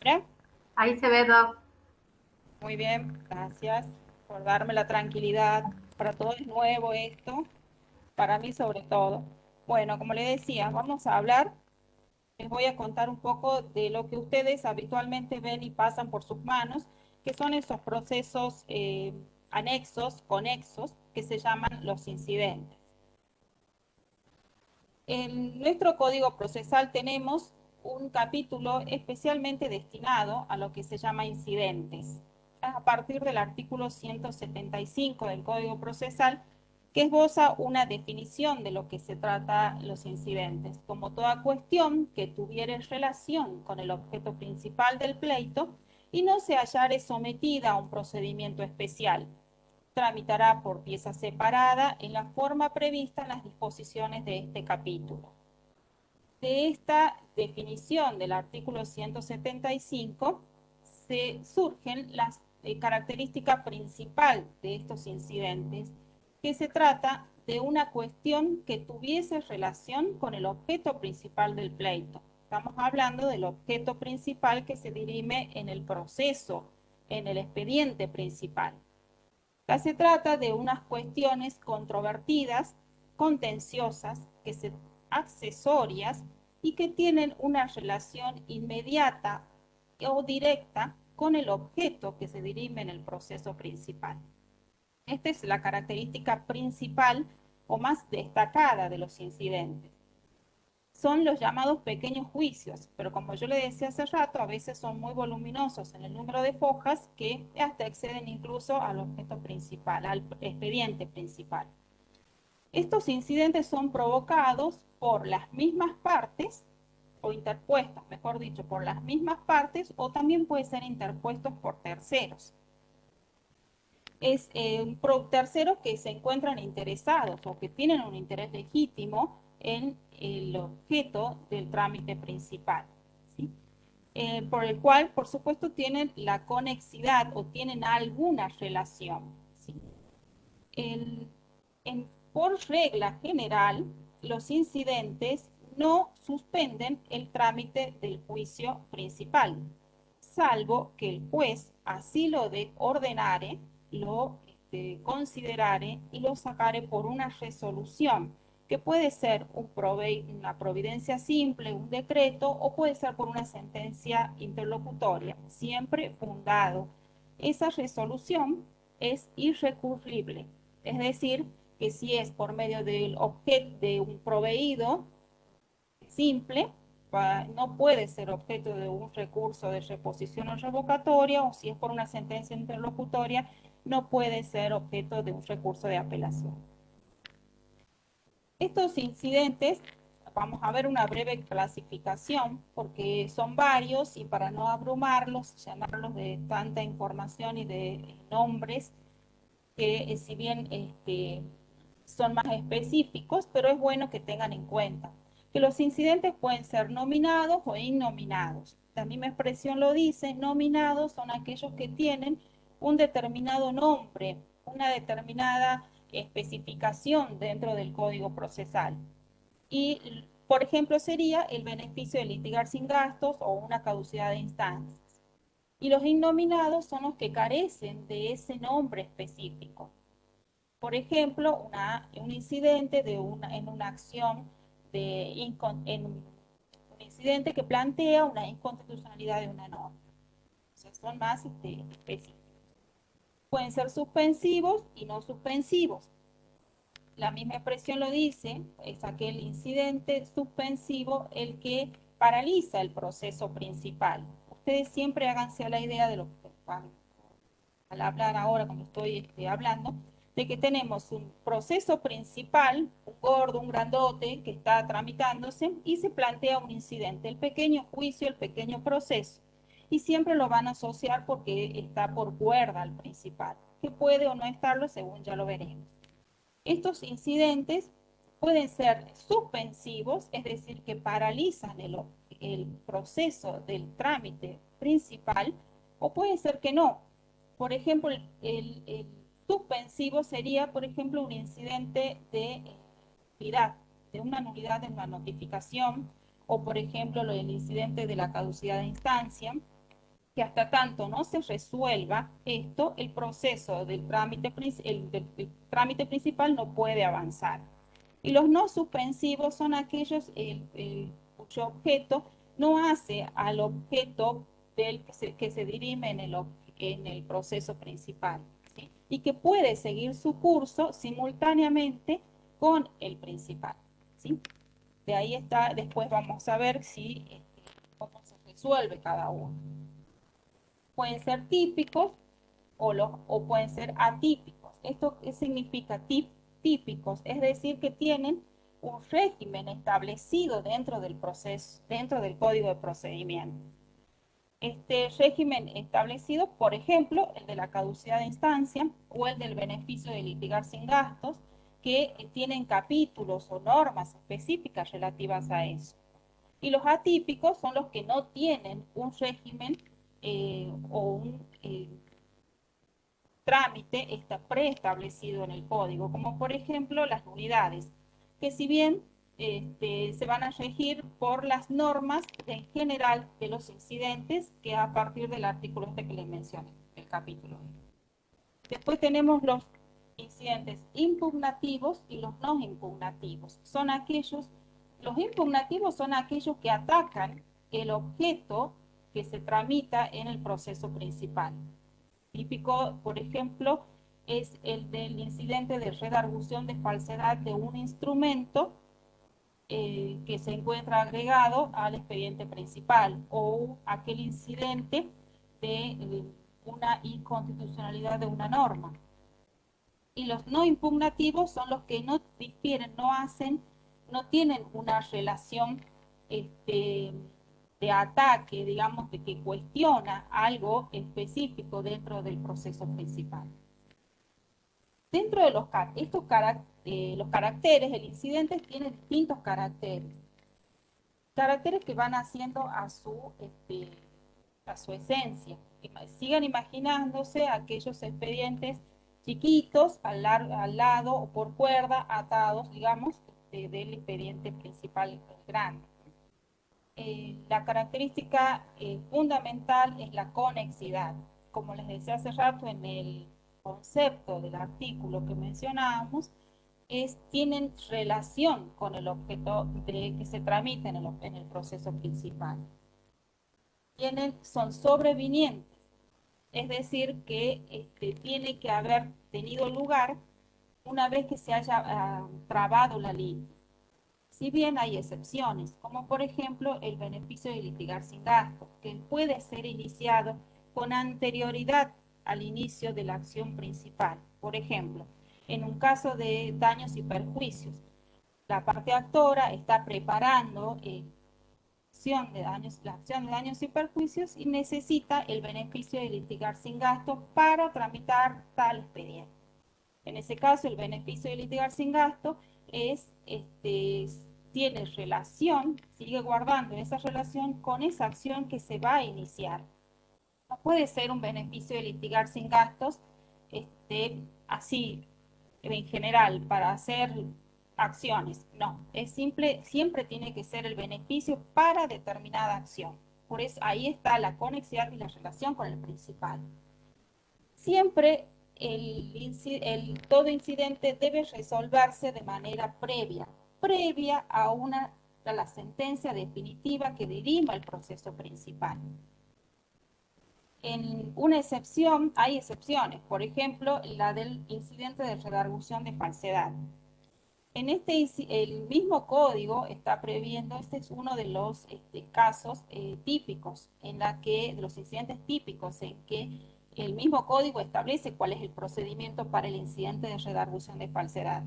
¿Ahora? Ahí se ve, doc. Muy bien, gracias por darme la tranquilidad. Para todos es nuevo esto, para mí sobre todo. Bueno, como le decía, vamos a hablar, les voy a contar un poco de lo que ustedes habitualmente ven y pasan por sus manos, que son esos procesos anexos, conexos, que se llaman los incidentes. En nuestro código procesal tenemos un capítulo especialmente destinado a lo que se llama incidentes, a partir del artículo 175 del Código Procesal, que esboza una definición de lo que se trata los incidentes, como toda cuestión que tuviera relación con el objeto principal del pleito y no se hallare sometida a un procedimiento especial. Tramitará por pieza separada en la forma prevista en las disposiciones de este capítulo. De esta definición del artículo 175 se surgen las características principales de estos incidentes, que se trata de una cuestión que tuviese relación con el objeto principal del pleito. Estamos hablando del objeto principal que se dirime en el proceso, en el expediente principal. Acá se trata de unas cuestiones controvertidas, contenciosas, accesorias y que tienen una relación inmediata o directa con el objeto que se dirime en el proceso principal. Esta es la característica principal o más destacada de los incidentes. Son los llamados pequeños juicios, pero como yo le decía hace rato, a veces son muy voluminosos en el número de hojas que hasta exceden incluso al objeto principal, al expediente principal. Estos incidentes son provocados por las mismas partes, o interpuestos, mejor dicho, por las mismas partes, o también pueden ser interpuestos por terceros. Es terceros que se encuentran interesados o que tienen un interés legítimo en el objeto del trámite principal, ¿sí? Por el cual, por supuesto, tienen la conexidad o tienen alguna relación, ¿sí? Por regla general, los incidentes no suspenden el trámite del juicio principal, salvo que el juez así lo ordenare, lo considerare y lo sacare por una resolución, que puede ser una providencia simple, un decreto, o puede ser por una sentencia interlocutoria, siempre fundado esa resolución es irrecurrible. Es decir, que si es por medio del objeto de un proveído simple, no puede ser objeto de un recurso de reposición o revocatoria, o si es por una sentencia interlocutoria, no puede ser objeto de un recurso de apelación. Estos incidentes, vamos a ver una breve clasificación, porque son varios y para no abrumarlos, llenarlos de tanta información y de nombres, que si bien son más específicos, pero es bueno que tengan en cuenta que los incidentes pueden ser nominados o innominados. La misma expresión lo dice, nominados son aquellos que tienen un determinado nombre, una determinada especificación dentro del Código Procesal. Y, por ejemplo, sería el beneficio de litigar sin gastos o una caducidad de instancias. Y los innominados son los que carecen de ese nombre específico. Por ejemplo, un incidente en una acción en un incidente que plantea una inconstitucionalidad de una norma. O sea, son más específicos. Pueden ser suspensivos y no suspensivos. La misma expresión lo dice, es aquel incidente suspensivo el que paraliza el proceso principal. Ustedes siempre háganse a la idea de lo que al hablar ahora, cuando estoy hablando, de que tenemos un proceso principal, un gordo, un grandote, que está tramitándose y se plantea un incidente, el pequeño juicio, el pequeño proceso. Y siempre lo van a asociar porque está por cuerda al principal, que puede o no estarlo según ya lo veremos. Estos incidentes pueden ser suspensivos, es decir, que paralizan el proceso del trámite principal, o puede ser que no. Por ejemplo, el suspensivo sería, por ejemplo, un incidente de nulidad, de una nulidad en la notificación, o por ejemplo, el incidente de la caducidad de instancia, que hasta tanto no se resuelva esto, el proceso del trámite principal no puede avanzar. Y los no suspensivos son aquellos cuyo objeto no hace al objeto que se dirime en el proceso principal, ¿sí? Y que puede seguir su curso simultáneamente con el principal, ¿sí? De ahí está, después vamos a ver cómo se resuelve cada uno. Pueden ser típicos o pueden ser atípicos. ¿Esto qué significa típicos? Es decir, que tienen un régimen establecido dentro del proceso, dentro del código de procedimiento. Este régimen establecido, por ejemplo, el de la caducidad de instancia o el del beneficio de litigar sin gastos, que tienen capítulos o normas específicas relativas a eso. Y los atípicos son los que no tienen un régimen o un trámite está preestablecido en el código, como por ejemplo las nulidades, que si bien se van a regir por las normas en general de los incidentes, que a partir del artículo que les mencioné, el capítulo. Después tenemos los incidentes impugnativos y los no impugnativos. Los impugnativos son aquellos que atacan el objeto que se tramita en el proceso principal. Típico, por ejemplo, es el del incidente de redargución de falsedad de un instrumento que se encuentra agregado al expediente principal, o aquel incidente de una inconstitucionalidad de una norma. Y los no impugnativos son los que no difieren, no tienen una relación de ataque, digamos, de que cuestiona algo específico dentro del proceso principal. Dentro de los caracteres, el incidente tiene distintos caracteres. Caracteres que van haciendo a su esencia. Sigan imaginándose aquellos expedientes chiquitos al lado o por cuerda, atados, digamos, del expediente principal grande. La característica fundamental es la conexidad. Como les decía hace rato en el concepto del artículo que mencionábamos, tienen relación con el objeto que se tramita en el proceso principal. Son sobrevinientes, Es decir, que tiene que haber tenido lugar una vez que se haya trabado la línea. Si bien hay excepciones, como por ejemplo el beneficio de litigar sin gasto, que puede ser iniciado con anterioridad al inicio de la acción principal. Por ejemplo, en un caso de daños y perjuicios, la parte actora está preparando la acción de daños y perjuicios y necesita el beneficio de litigar sin gasto para tramitar tal expediente. En ese caso, el beneficio de litigar sin gasto tiene relación, sigue guardando esa relación con esa acción que se va a iniciar. No puede ser un beneficio de litigar sin gastos así en general para hacer acciones. No, es simple, siempre tiene que ser el beneficio para determinada acción. Por eso ahí está la conexidad y la relación con el principal. Siempre todo incidente debe resolverse de manera previa a la sentencia definitiva que dirima el proceso principal. En una excepción, hay excepciones, por ejemplo, la del incidente de redargución de falsedad. En el mismo código está previendo, este es uno de los casos típicos, de los incidentes típicos en que el mismo código establece cuál es el procedimiento para el incidente de redargución de falsedad.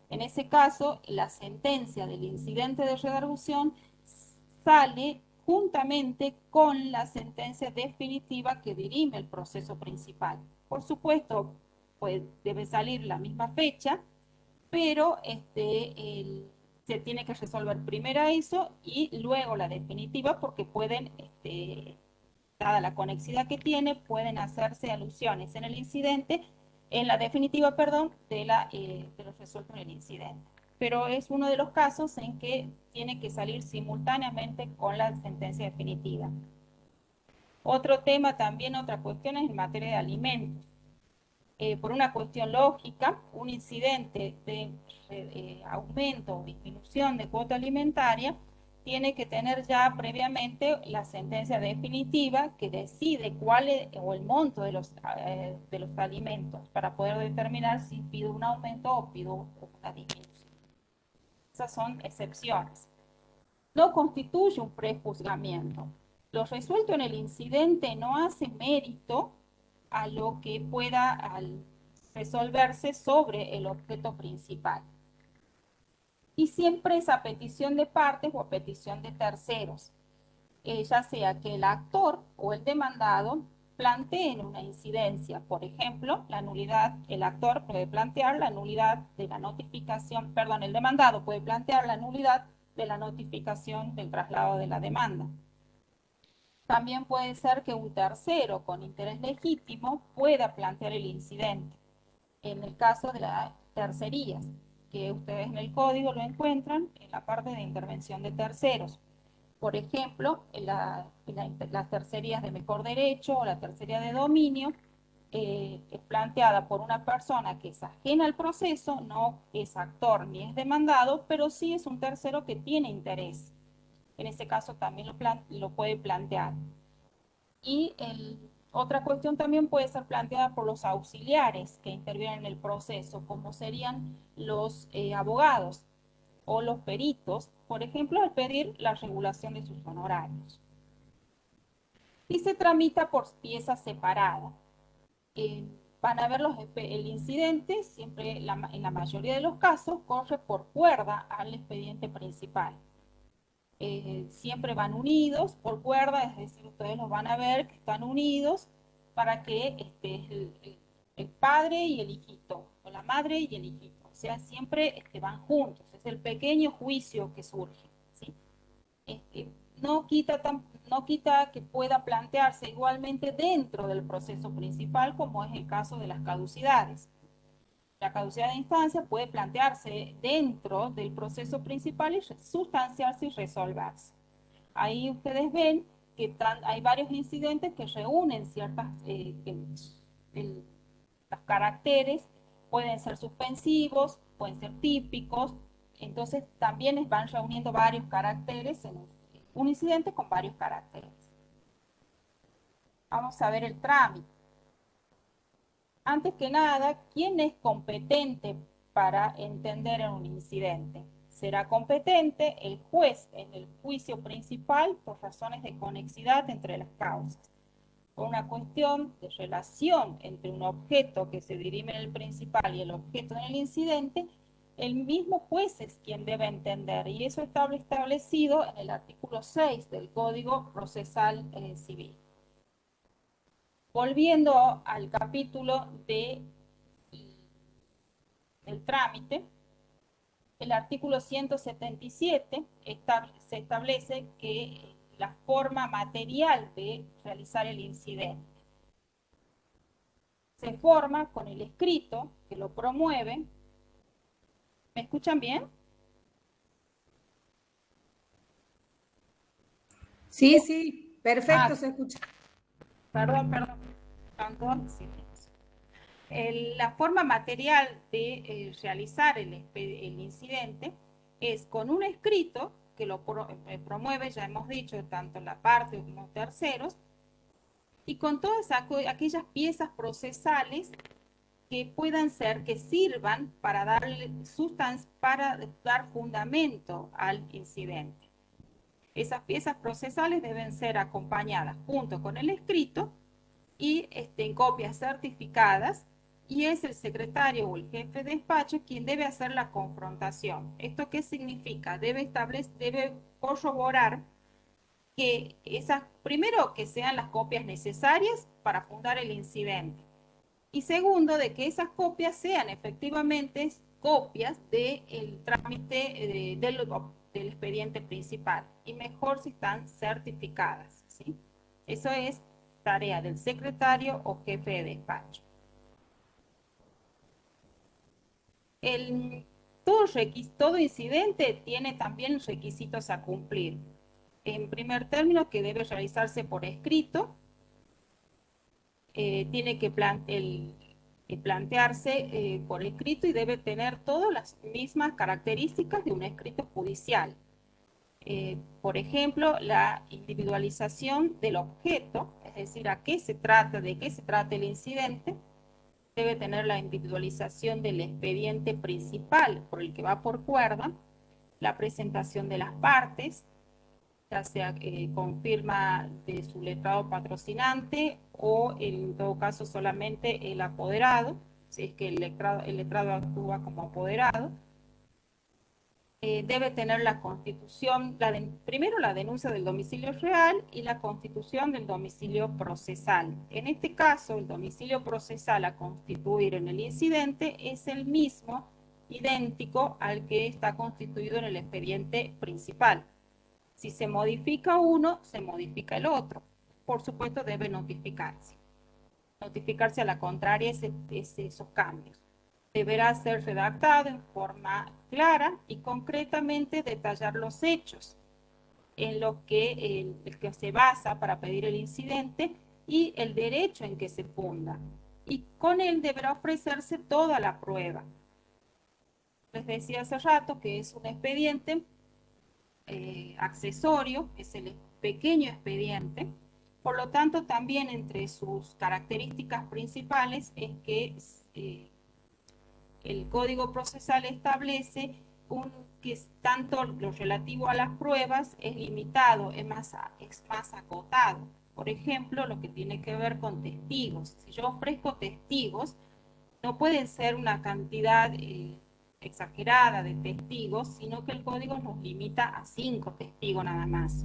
En ese caso, la sentencia del incidente de redargución sale juntamente con la sentencia definitiva que dirime el proceso principal. Por supuesto, pues debe salir la misma fecha, pero se tiene que resolver primero eso y luego la definitiva, porque pueden, dada la conexidad que tiene, pueden hacerse alusiones en el incidente, en la definitiva, perdón, de lo resuelto en el incidente. Pero es uno de los casos en que tiene que salir simultáneamente con la sentencia definitiva. Otro tema también, otra cuestión es en materia de alimentos. Por una cuestión lógica, un incidente de aumento o disminución de cuota alimentaria tiene que tener ya previamente la sentencia definitiva que decide cuál es, o el monto de los alimentos para poder determinar si pido un aumento o pido una disminución. Esas son excepciones. No constituye un prejuzgamiento. Lo resuelto en el incidente no hace mérito a lo que pueda resolverse sobre el objeto principal. Y siempre es a petición de partes o a petición de terceros, ya sea que el actor o el demandado planteen una incidencia. Por ejemplo, la nulidad, el actor puede plantear la nulidad de la notificación, perdón, el demandado puede plantear la nulidad de la notificación del traslado de la demanda. También puede ser que un tercero con interés legítimo pueda plantear el incidente. En el caso de las tercerías, que ustedes en el código lo encuentran en la parte de intervención de terceros. Por ejemplo, las tercerías de mejor derecho o la tercería de dominio es planteada por una persona que es ajena al proceso, no es actor ni es demandado, pero sí es un tercero que tiene interés. En ese caso también lo puede plantear. Y otra cuestión también puede ser planteada por los auxiliares que intervienen en el proceso, como serían los abogados o los peritos, por ejemplo, al pedir la regulación de sus honorarios. Y se tramita por piezas separadas. Van a ver el incidente, siempre en la mayoría de los casos, corre por cuerda al expediente principal. Siempre van unidos por cuerda, es decir, ustedes los van a ver que están unidos para que el padre y el hijito, o la madre y el hijito, o sea, siempre van juntos, es el pequeño juicio que surge, ¿sí? No quita que pueda plantearse igualmente dentro del proceso principal, como es el caso de las caducidades. La caducidad de instancia puede plantearse dentro del proceso principal y sustanciarse y resolverse. Ahí ustedes ven que hay varios incidentes que reúnen los caracteres, pueden ser suspensivos, pueden ser típicos, entonces también van reuniendo varios caracteres en un incidente con varios caracteres. Vamos a ver el trámite. Antes que nada, ¿quién es competente para entender en un incidente? Será competente el juez en el juicio principal por razones de conexidad entre las causas. Por una cuestión de relación entre un objeto que se dirime en el principal y el objeto en el incidente, el mismo juez es quien debe entender, y eso está establecido en el artículo 6 del Código Procesal Civil. Volviendo al capítulo del trámite, el artículo 177 se establece que la forma material de realizar el incidente se forma con el escrito que lo promueve. ¿Me escuchan bien? Sí, sí, perfecto, se escucha. Perdón. La forma material de realizar el incidente es con un escrito que lo promueve, ya hemos dicho, tanto la parte como terceros, y con todas aquellas piezas procesales que puedan ser, que sirvan para para dar fundamento al incidente. Esas piezas procesales deben ser acompañadas junto con el escrito y en copias certificadas, y es el secretario o el jefe de despacho quien debe hacer la confrontación. ¿Esto qué significa? Debe corroborar que primero, que sean las copias necesarias para fundar el incidente, y segundo, de que esas copias sean efectivamente copias del trámite del expediente principal, y mejor si están certificadas, ¿sí? Eso es tarea del secretario o jefe de despacho. Todo incidente tiene también requisitos a cumplir. En primer término, que debe realizarse por escrito, tiene que plantearse por escrito, y debe tener todas las mismas características de un escrito judicial. Por ejemplo, la individualización del objeto, es decir, de qué se trata el incidente. Debe tener la individualización del expediente principal por el que va por cuerda, la presentación de las partes, ya sea con firma de su letrado patrocinante o en todo caso solamente el apoderado, si es que el letrado actúa como apoderado. Debe tener la constitución, primero la denuncia del domicilio real y la constitución del domicilio procesal. En este caso, el domicilio procesal a constituir en el incidente es el mismo, idéntico al que está constituido en el expediente principal. Si se modifica uno, se modifica el otro. Por supuesto, debe notificarse a la contraria esos cambios. Deberá ser redactado en forma clara y concretamente detallar los hechos en los que el que se basa para pedir el incidente y el derecho en que se funda. Y con él deberá ofrecerse toda la prueba. Les decía hace rato que es un expediente accesorio, es el pequeño expediente. Por lo tanto, también entre sus características principales es que el Código Procesal establece que tanto lo relativo a las pruebas es limitado, es más acotado. Por ejemplo, lo que tiene que ver con testigos. Si yo ofrezco testigos, no pueden ser una cantidad exagerada de testigos, sino que el código nos limita a 5 testigos nada más.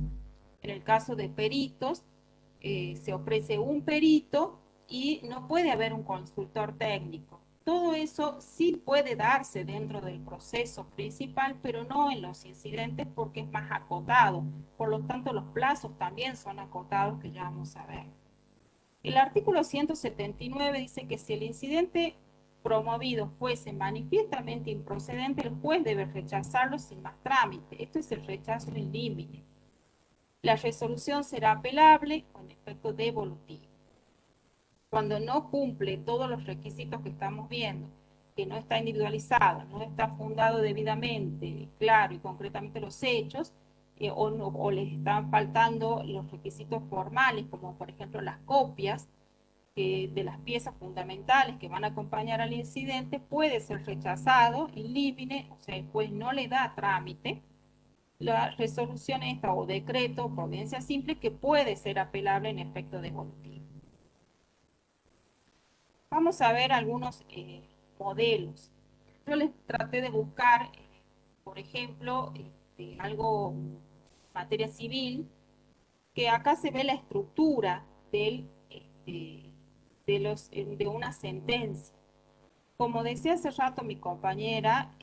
En el caso de peritos, se ofrece un perito y no puede haber un consultor técnico. Todo eso sí puede darse dentro del proceso principal, pero no en los incidentes porque es más acotado. Por lo tanto, los plazos también son acotados, que ya vamos a ver. El artículo 179 dice que si el incidente promovido fuese manifiestamente improcedente, el juez debe rechazarlo sin más trámite. Esto es el rechazo in limine. La resolución será apelable con efecto devolutivo. Cuando no cumple todos los requisitos que estamos viendo, que no está individualizado, no está fundado debidamente, claro y concretamente los hechos, o les están faltando los requisitos formales, como por ejemplo las copias, de las piezas fundamentales que van a acompañar al incidente puede ser rechazado in limine, o sea, el juez no le da trámite, la resolución esta o decreto por audiencia simple que puede ser apelable en efecto devolutivo. Vamos a ver algunos modelos. Yo les traté de buscar, por ejemplo, algo materia civil, que acá se ve la estructura de una sentencia. Como decía hace rato mi compañera,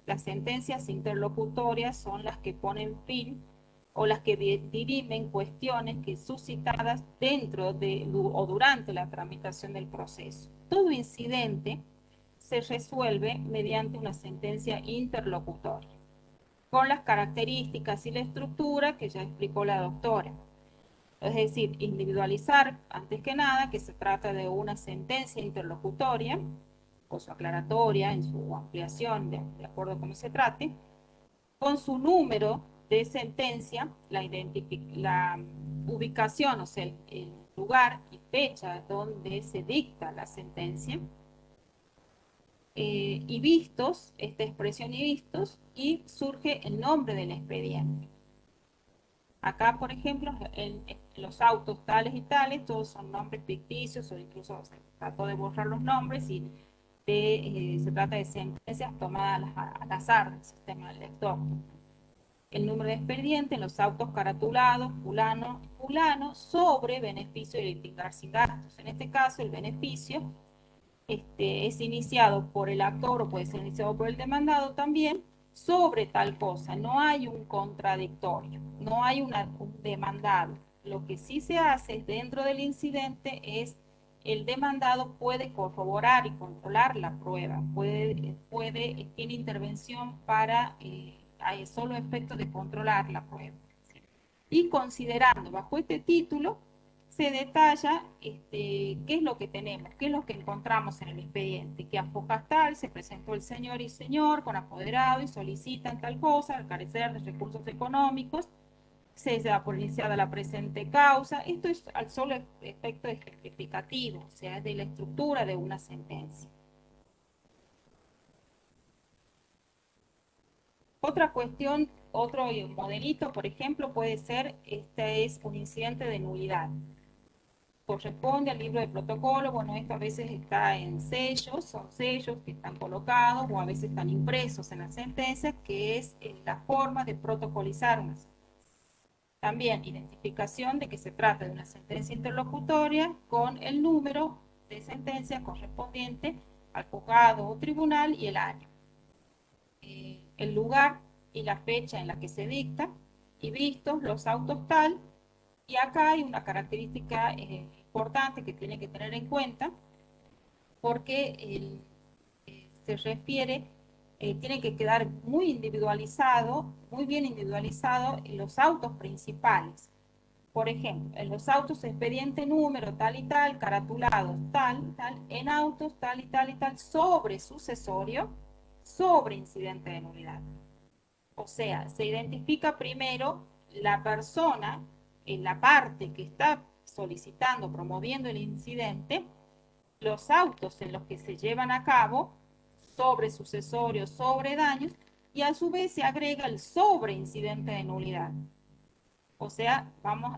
las sentencias interlocutorias son las que ponen fin o las que dirimen cuestiones que suscitadas dentro o durante la tramitación del proceso. Todo incidente se resuelve mediante una sentencia interlocutoria, con las características y la estructura que ya explicó la doctora. Es decir, individualizar, antes que nada, que se trata de una sentencia interlocutoria, o su aclaratoria, en su ampliación, de acuerdo a cómo se trate, con su número de sentencia, la ubicación, o sea, el lugar y fecha donde se dicta la sentencia, y vistos, esta expresión y vistos, y surge el nombre del expediente. Acá, por ejemplo, en los autos tales y tales, todos son nombres ficticios, o incluso se trató de borrar los nombres y se trata de sentencias tomadas al azar del sistema del lector. El número de expediente en los autos caratulados, fulano, fulano, sobre beneficio de litigar sin gastos. En este caso, el beneficio es iniciado por el actor o puede ser iniciado por el demandado también, sobre tal cosa. No hay un contradictorio, no hay un demandado. Lo que sí se hace dentro del incidente es el demandado puede corroborar y controlar la prueba, tiene intervención para solo efecto de controlar la prueba. Y considerando bajo este título se detalla qué es lo que tenemos, qué es lo que encontramos en el expediente, que a focas tal se presentó el señor y señor con apoderado y solicitan tal cosa al carecer de recursos económicos, se da por iniciada la presente causa. Esto es al solo efecto ejemplificativo, o sea, es de la estructura de una sentencia. Otra cuestión, otro modelito, por ejemplo, puede ser, este es un incidente de nulidad. Corresponde al libro de protocolo, bueno, esto a veces está en sellos, son sellos que están colocados o a veces están impresos en la sentencia, que es la forma de protocolizar una sentencia. También identificación de que se trata de una sentencia interlocutoria con el número de sentencia correspondiente al juzgado o tribunal y el año. El lugar y la fecha en la que se dicta, y vistos los autos tal. Y acá hay una característica importante que tiene que tener en cuenta, porque se refiere, tiene que quedar muy individualizado, muy bien individualizado en los autos principales. Por ejemplo, en los autos expediente número tal y tal, caratulados tal, en autos tal y tal y tal, sobre sucesorio, sobre incidente de nulidad. O sea, se identifica primero la persona en la parte que está solicitando, promoviendo el incidente, los autos en los que se llevan a cabo, sobre sucesorios, sobre daños, y a su vez se agrega el sobre incidente de nulidad. O sea,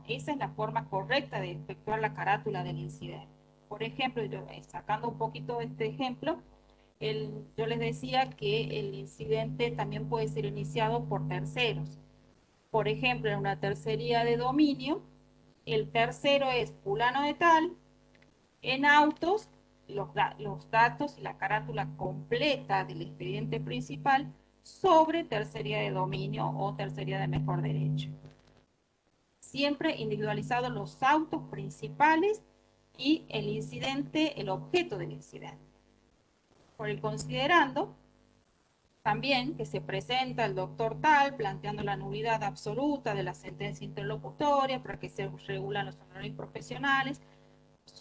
esa es la forma correcta de efectuar la carátula del incidente. Por ejemplo, sacando un poquito de este ejemplo, yo les decía que el incidente también puede ser iniciado por terceros. Por ejemplo, en una tercería de dominio, el tercero es fulano de tal, en autos, los datos y la carátula completa del expediente principal sobre tercería de dominio o tercería de mejor derecho. Siempre individualizados los autos principales y el incidente, el objeto del incidente. Por el considerando, también que se presenta el doctor tal planteando la nulidad absoluta de la sentencia interlocutoria para que se regulan los honorarios profesionales,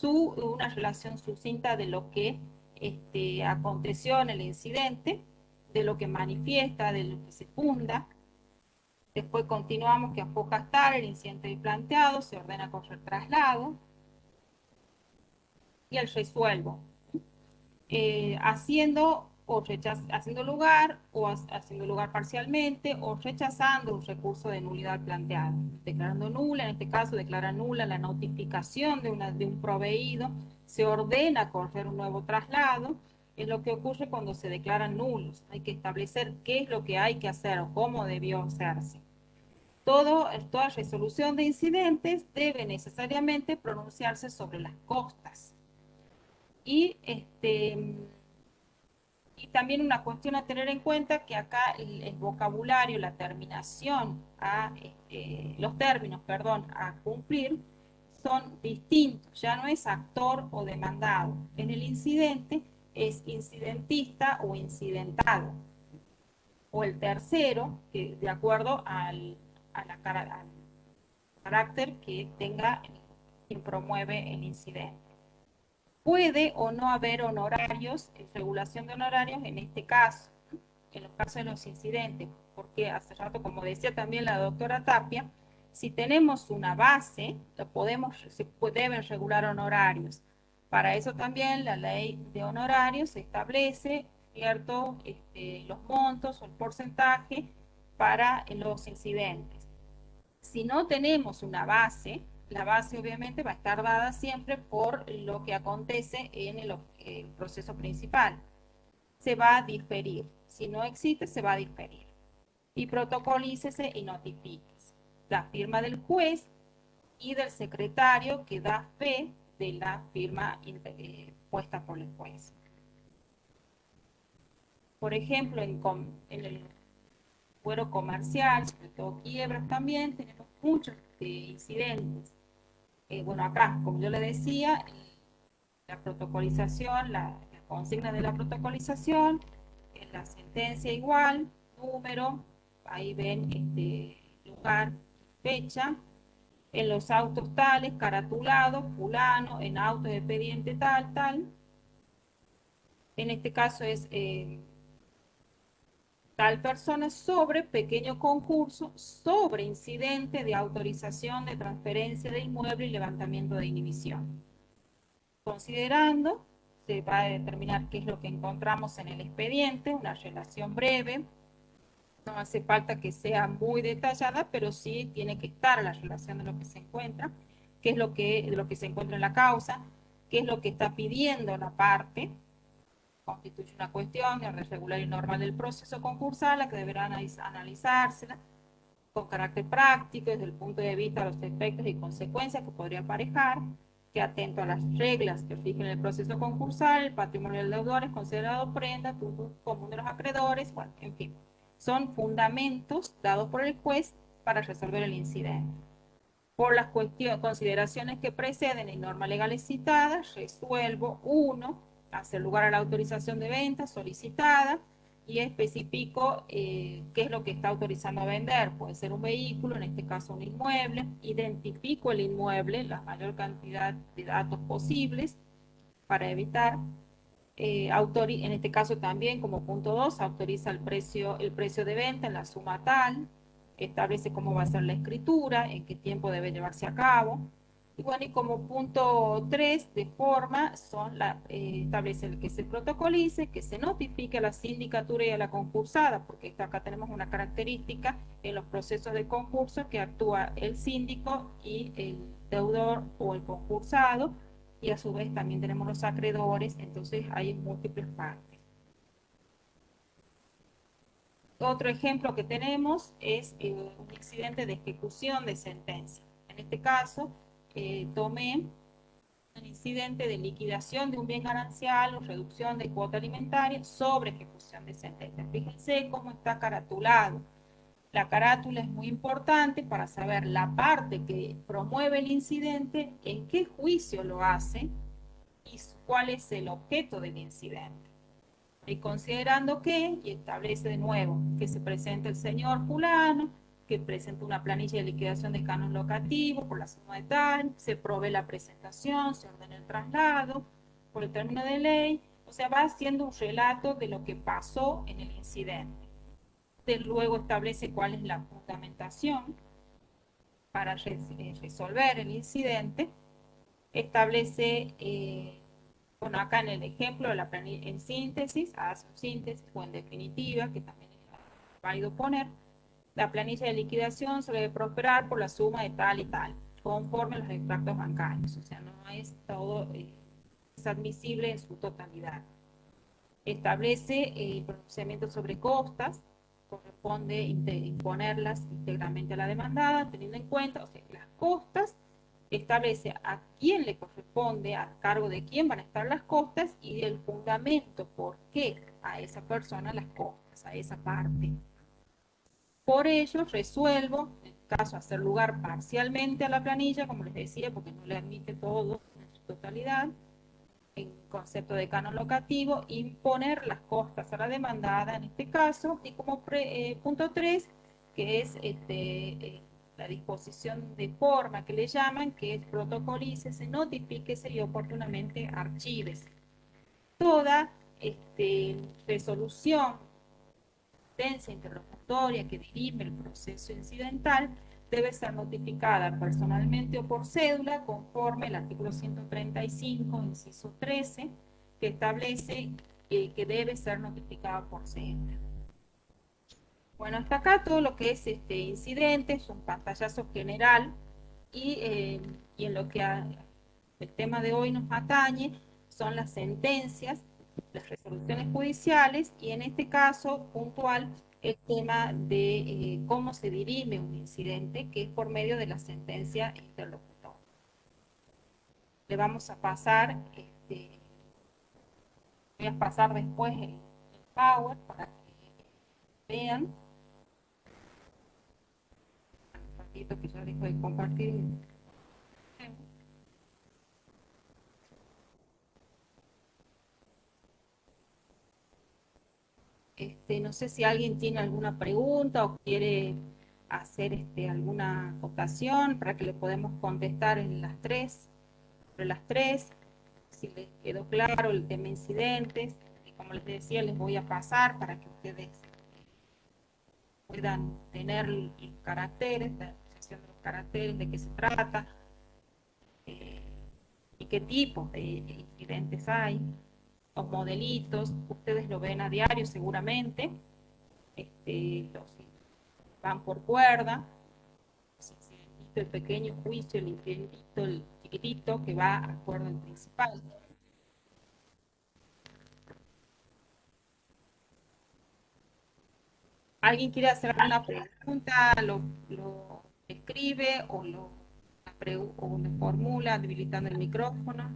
una relación sucinta de lo que aconteció en el incidente, de lo que manifiesta, de lo que se funda. Después continuamos que a focas tal el incidente planteado se ordena con el traslado. y el resuelvo, haciendo lugar o haciendo lugar parcialmente o rechazando un recurso de nulidad planteado. Declarando nula, en este caso declara nula la notificación de un proveído, se ordena correr un nuevo traslado. Es lo que ocurre cuando se declaran nulos. Hay que establecer qué es lo que hay que hacer o cómo debió hacerse. Toda resolución de incidentes debe necesariamente pronunciarse sobre las costas. Y también una cuestión a tener en cuenta que acá el vocabulario, la terminación, los términos, perdón, a cumplir son distintos. Ya no es actor o demandado. En el incidente es incidentista o incidentado. O el tercero, que de acuerdo al carácter que tenga quien promueve el incidente. Puede o no haber honorarios, regulación de honorarios en este caso, en los casos de los incidentes, porque hace rato, como decía también la doctora Tapia, si tenemos una base, se deben regular honorarios. Para eso también la ley de honorarios establece, ¿cierto?, los montos o el porcentaje para los incidentes. Si no tenemos una base, la base obviamente va a estar dada siempre por lo que acontece en el proceso principal. Se va a diferir. Si no existe, se va a diferir. Y protocolícese y notifíquese. La firma del juez y del secretario que da fe de la firma puesta por el juez. Por ejemplo, en el fuero comercial, sobre todo quiebras también, tenemos muchos incidentes. Bueno, acá, como yo le decía, la protocolización, la consigna de la protocolización, en la sentencia igual, número, ahí ven lugar, fecha, en los autos tales, caratulado, fulano, en autos de expediente tal, tal. En este caso es tal persona sobre pequeño concurso, sobre incidente de autorización de transferencia de inmueble y levantamiento de inhibición. Considerando, se va a determinar qué es lo que encontramos en el expediente, una relación breve. No hace falta que sea muy detallada, pero sí tiene que estar la relación de lo que se encuentra, qué es de lo que se encuentra en la causa, qué es lo que está pidiendo la parte. Constituye una cuestión de regular y normal del proceso concursal, la que deberá analizársela con carácter práctico desde el punto de vista de los efectos y consecuencias que podría aparejar, que atento a las reglas que rigen el proceso concursal, el patrimonio del deudor es considerado prenda, tributo común de los acreedores, bueno, en fin, son fundamentos dados por el juez para resolver el incidente. Por las consideraciones que preceden y normas legales citadas, resuelvo 1, hacer lugar a la autorización de venta solicitada y especifico qué es lo que está autorizando a vender. Puede ser un vehículo, en este caso un inmueble. Identifico el inmueble, la mayor cantidad de datos posibles para evitar. En este caso también, como punto 2, autoriza el precio de venta en la suma tal. Establece cómo va a ser la escritura, en qué tiempo debe llevarse a cabo. Y bueno, y como punto 3 de forma, establece el que se protocolice, que se notifique a la sindicatura y a la concursada, porque acá tenemos una característica en los procesos de concurso que actúa el síndico y el deudor o el concursado, y a su vez también tenemos los acreedores, entonces hay múltiples partes. Otro ejemplo que tenemos es un incidente de ejecución de sentencia. En este caso, tomé un incidente de liquidación de un bien ganancial o reducción de cuota alimentaria sobre ejecución de sentencia. Fíjense cómo está caratulado. La carátula es muy importante para saber la parte que promueve el incidente, en qué juicio lo hace y cuál es el objeto del incidente. Y considerando que, y establece de nuevo, que se presenta el señor fulano, que presenta una planilla de liquidación de canon locativo por la suma de tal, se provee la presentación, se ordena el traslado por el término de ley, o sea, va haciendo un relato de lo que pasó en el incidente. Luego establece cuál es la fundamentación para resolver el incidente, establece Bueno, acá en el ejemplo de la planilla, en síntesis, hace un síntesis o en definitiva, que también es válido poner, la planilla de liquidación se debe prosperar por la suma de tal y tal, conforme a los extractos bancarios. O sea, no es todo, es admisible en su totalidad. Establece el pronunciamiento sobre costas, corresponde imponerlas íntegramente a la demandada, teniendo en cuenta, o sea, las costas, establece a quién le corresponde, a cargo de quién van a estar las costas y el fundamento por qué a esa persona las costas, a esa parte. Por ello, resuelvo, en el caso, hacer lugar parcialmente a la planilla, como les decía, porque no le admite todo en su totalidad, en concepto de canon locativo, imponer las costas a la demandada en este caso, y como punto 3, que es la disposición de forma que le llaman, que es protocolícese, notifíquese y oportunamente archívese. Toda resolución, sentencia interlocutoria que dirime el proceso incidental debe ser notificada personalmente o por cédula, conforme al artículo 135, inciso 13, que establece que debe ser notificada por cédula. Bueno, hasta acá todo lo que es incidente, es un pantallazo general, y en lo que el tema de hoy nos atañe son las sentencias, las resoluciones judiciales, y en este caso puntual el tema de cómo se dirime un incidente, que es por medio de la sentencia interlocutora. Le vamos a pasar, voy a pasar después el Power para que vean. Un ratito que ya dejo de compartir. No sé si alguien tiene alguna pregunta o quiere hacer alguna acotación para que le podamos contestar en las tres, sobre las tres, si les quedó claro el tema incidentes, y como les decía, les voy a pasar para que ustedes puedan tener los caracteres, la asociación de los caracteres, de qué se trata, y qué tipos de incidentes hay, los modelitos, ustedes lo ven a diario seguramente, los van por cuerda, el pequeño juicio, el incidentito, el chiquitito que va a cuerda al principal. ¿Alguien quiere hacer alguna pregunta? ¿Lo escribe o lo formula habilitando el micrófono?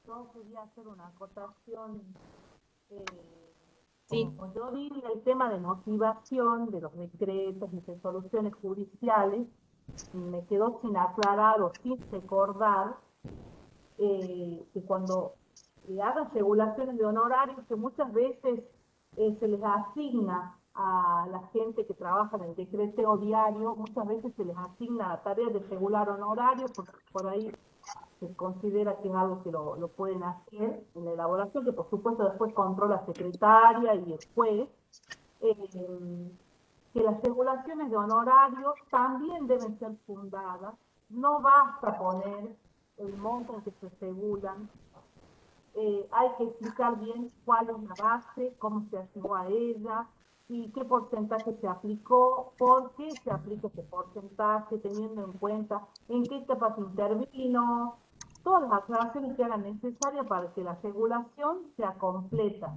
Yo quería hacer una acotación. Sí. Como yo vi el tema de motivación de los decretos y resoluciones judiciales, me quedó sin aclarar o sin recordar que cuando hagan regulaciones de honorarios, que muchas veces se les asigna a la gente que trabaja en el decreteo diario, muchas veces se les asigna la tarea de regular honorarios, porque por ahí se considera que es algo que lo pueden hacer en la elaboración, que por supuesto después controla la secretaria y el juez, que las regulaciones de honorarios también deben ser fundadas, no basta poner el monto en que se regulan, hay que explicar bien cuál es la base, cómo se llegó a ella, y qué porcentaje se aplicó, por qué se aplica ese porcentaje, teniendo en cuenta en qué etapa se intervino, todas las aclaraciones que hagan necesarias para que la regulación sea completa,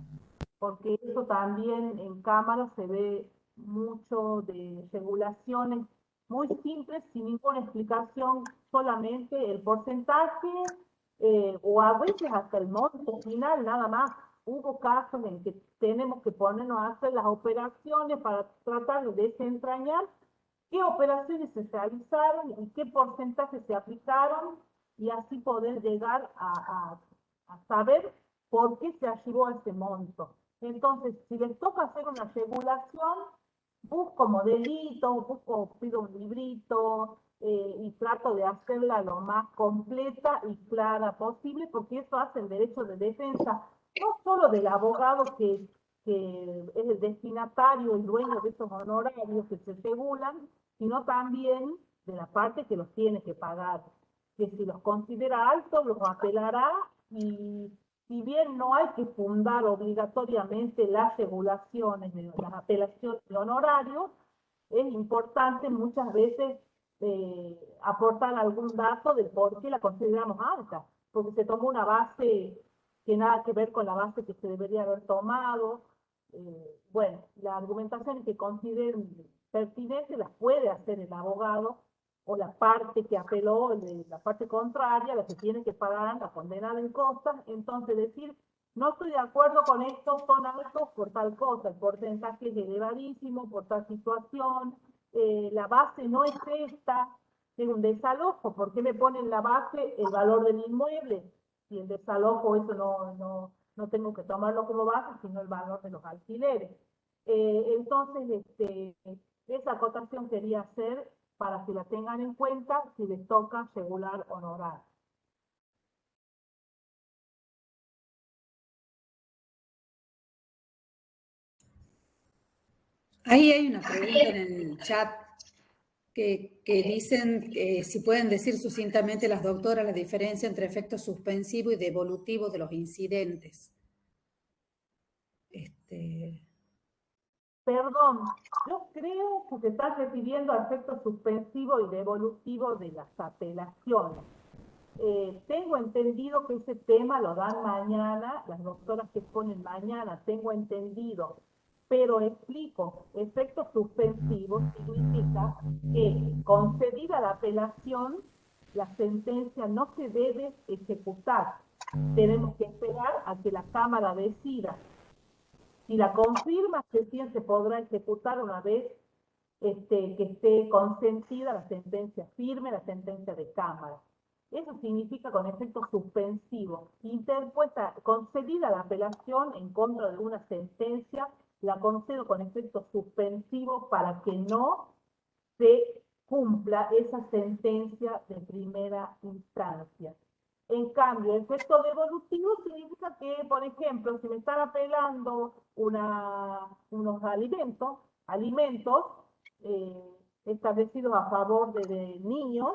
porque eso también en cámara se ve mucho de regulaciones muy simples, sin ninguna explicación, solamente el porcentaje, o a veces hasta el monto final nada más. Hubo casos en que tenemos que ponernos a hacer las operaciones para tratar de desentrañar qué operaciones se realizaron y qué porcentaje se aplicaron, y así poder llegar a saber por qué se archivó ese monto. Entonces, si les toca hacer una regulación, busco modelitos, pido un librito, y trato de hacerla lo más completa y clara posible, porque eso hace el derecho de defensa, no solo del abogado que es el destinatario, el dueño de esos honorarios que se regulan, sino también de la parte que los tiene que pagar, que si los considera altos, los apelará y si bien no hay que fundar obligatoriamente las regulaciones de las apelaciones de honorarios, es importante muchas veces aportar algún dato de por qué la consideramos alta, porque se tomó una base que nada que ver con la base que se debería haber tomado. Bueno, las argumentaciones que consideren pertinentes las puede hacer el abogado o la parte que apeló, la parte contraria, la que tiene que pagar la condenada en costas. Entonces decir, no estoy de acuerdo con esto, son altos por tal cosa, el porcentaje es elevadísimo por tal situación, la base no es esta, es un desalojo. ¿Por qué me ponen la base el valor del inmueble? Si el desalojo, eso no tengo que tomarlo como base, sino el valor de los alquileres. Entonces, esa acotación quería hacer para que la tengan en cuenta si les toca regular honorar. Ahí hay una pregunta en el chat que dicen si pueden decir sucintamente las doctoras la diferencia entre efecto suspensivo y devolutivo de los incidentes. Perdón, yo creo que se está refiriendo a efecto suspensivo y devolutivo de las apelaciones. Tengo entendido que ese tema lo dan mañana, las doctoras que exponen mañana, tengo entendido. Pero explico, efecto suspensivo significa que concedida la apelación, la sentencia no se debe ejecutar. Tenemos que esperar a que la Cámara decida. Si la confirma, se podrá ejecutar una vez que esté consentida la sentencia firme, la sentencia de Cámara. Eso significa con efecto suspensivo. Interpuesta, concedida la apelación en contra de una sentencia, la concedo con efecto suspensivo para que no se cumpla esa sentencia de primera instancia. En cambio, efecto devolutivo significa que, por ejemplo, si me están apelando unos alimentos establecidos a favor de niños,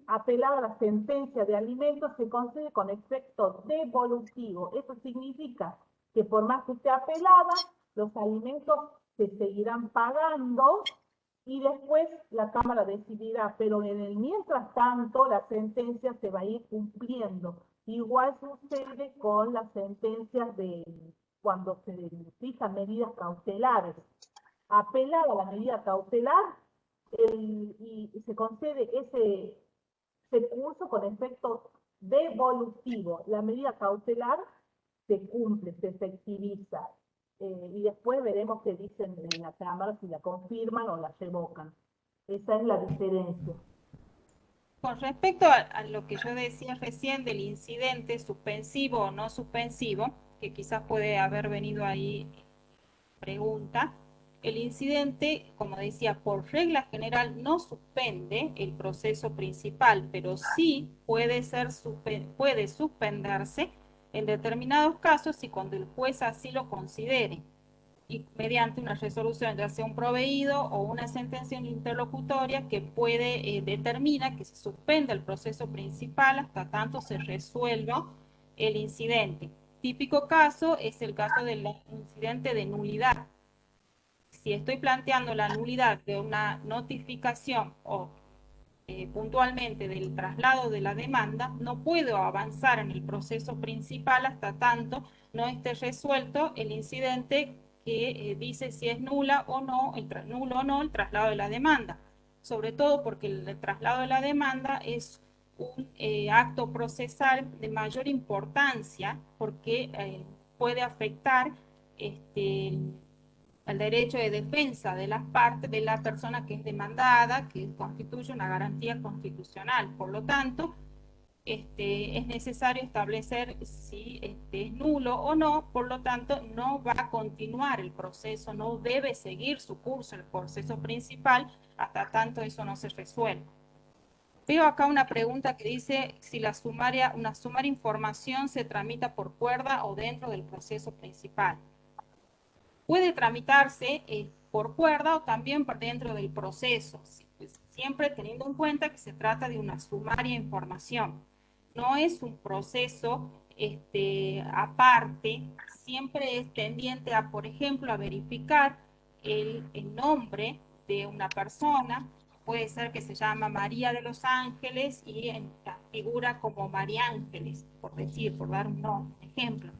apelar a la sentencia de alimentos se concede con efecto devolutivo. Eso significa que por más que esté apelada, los alimentos se seguirán pagando y después la Cámara decidirá, pero en el mientras tanto la sentencia se va a ir cumpliendo. Igual sucede con las sentencias de cuando se fijan medidas cautelares. Apelada a la medida cautelar y se concede ese curso con efecto devolutivo. La medida cautelar se cumple, se efectiviza. Y después veremos qué dicen en la Cámara, si la confirman o la revocan. Esa es la diferencia. Con respecto a lo que yo decía recién del incidente suspensivo o no suspensivo, que quizás puede haber venido ahí pregunta, el incidente, como decía, por regla general no suspende el proceso principal, pero sí puede suspenderse en determinados casos y cuando el juez así lo considere, y mediante una resolución, ya sea un proveído o una sentencia interlocutoria que determina que se suspenda el proceso principal hasta tanto se resuelva el incidente. Típico caso es el caso del incidente de nulidad. Si estoy planteando la nulidad de una notificación o puntualmente del traslado de la demanda, no puedo avanzar en el proceso principal hasta tanto no esté resuelto el incidente que dice si es nulo o no el traslado de la demanda. Sobre todo porque el traslado de la demanda es un acto procesal de mayor importancia porque puede afectar el derecho de defensa de las partes de la persona que es demandada, que constituye una garantía constitucional. Por lo tanto, es necesario establecer si es nulo o no, por lo tanto, no va a continuar el proceso, no debe seguir su curso el proceso principal hasta tanto eso no se resuelva. Veo acá una pregunta que dice si una sumaria información se tramita por cuerda o dentro del proceso principal. Puede tramitarse por cuerda o también por dentro del proceso, siempre teniendo en cuenta que se trata de una sumaria información. no es un proceso aparte, siempre es tendiente a, por ejemplo, a verificar el nombre de una persona. Puede ser que se llama María de los Ángeles y figura como María Ángeles, por dar un ejemplo.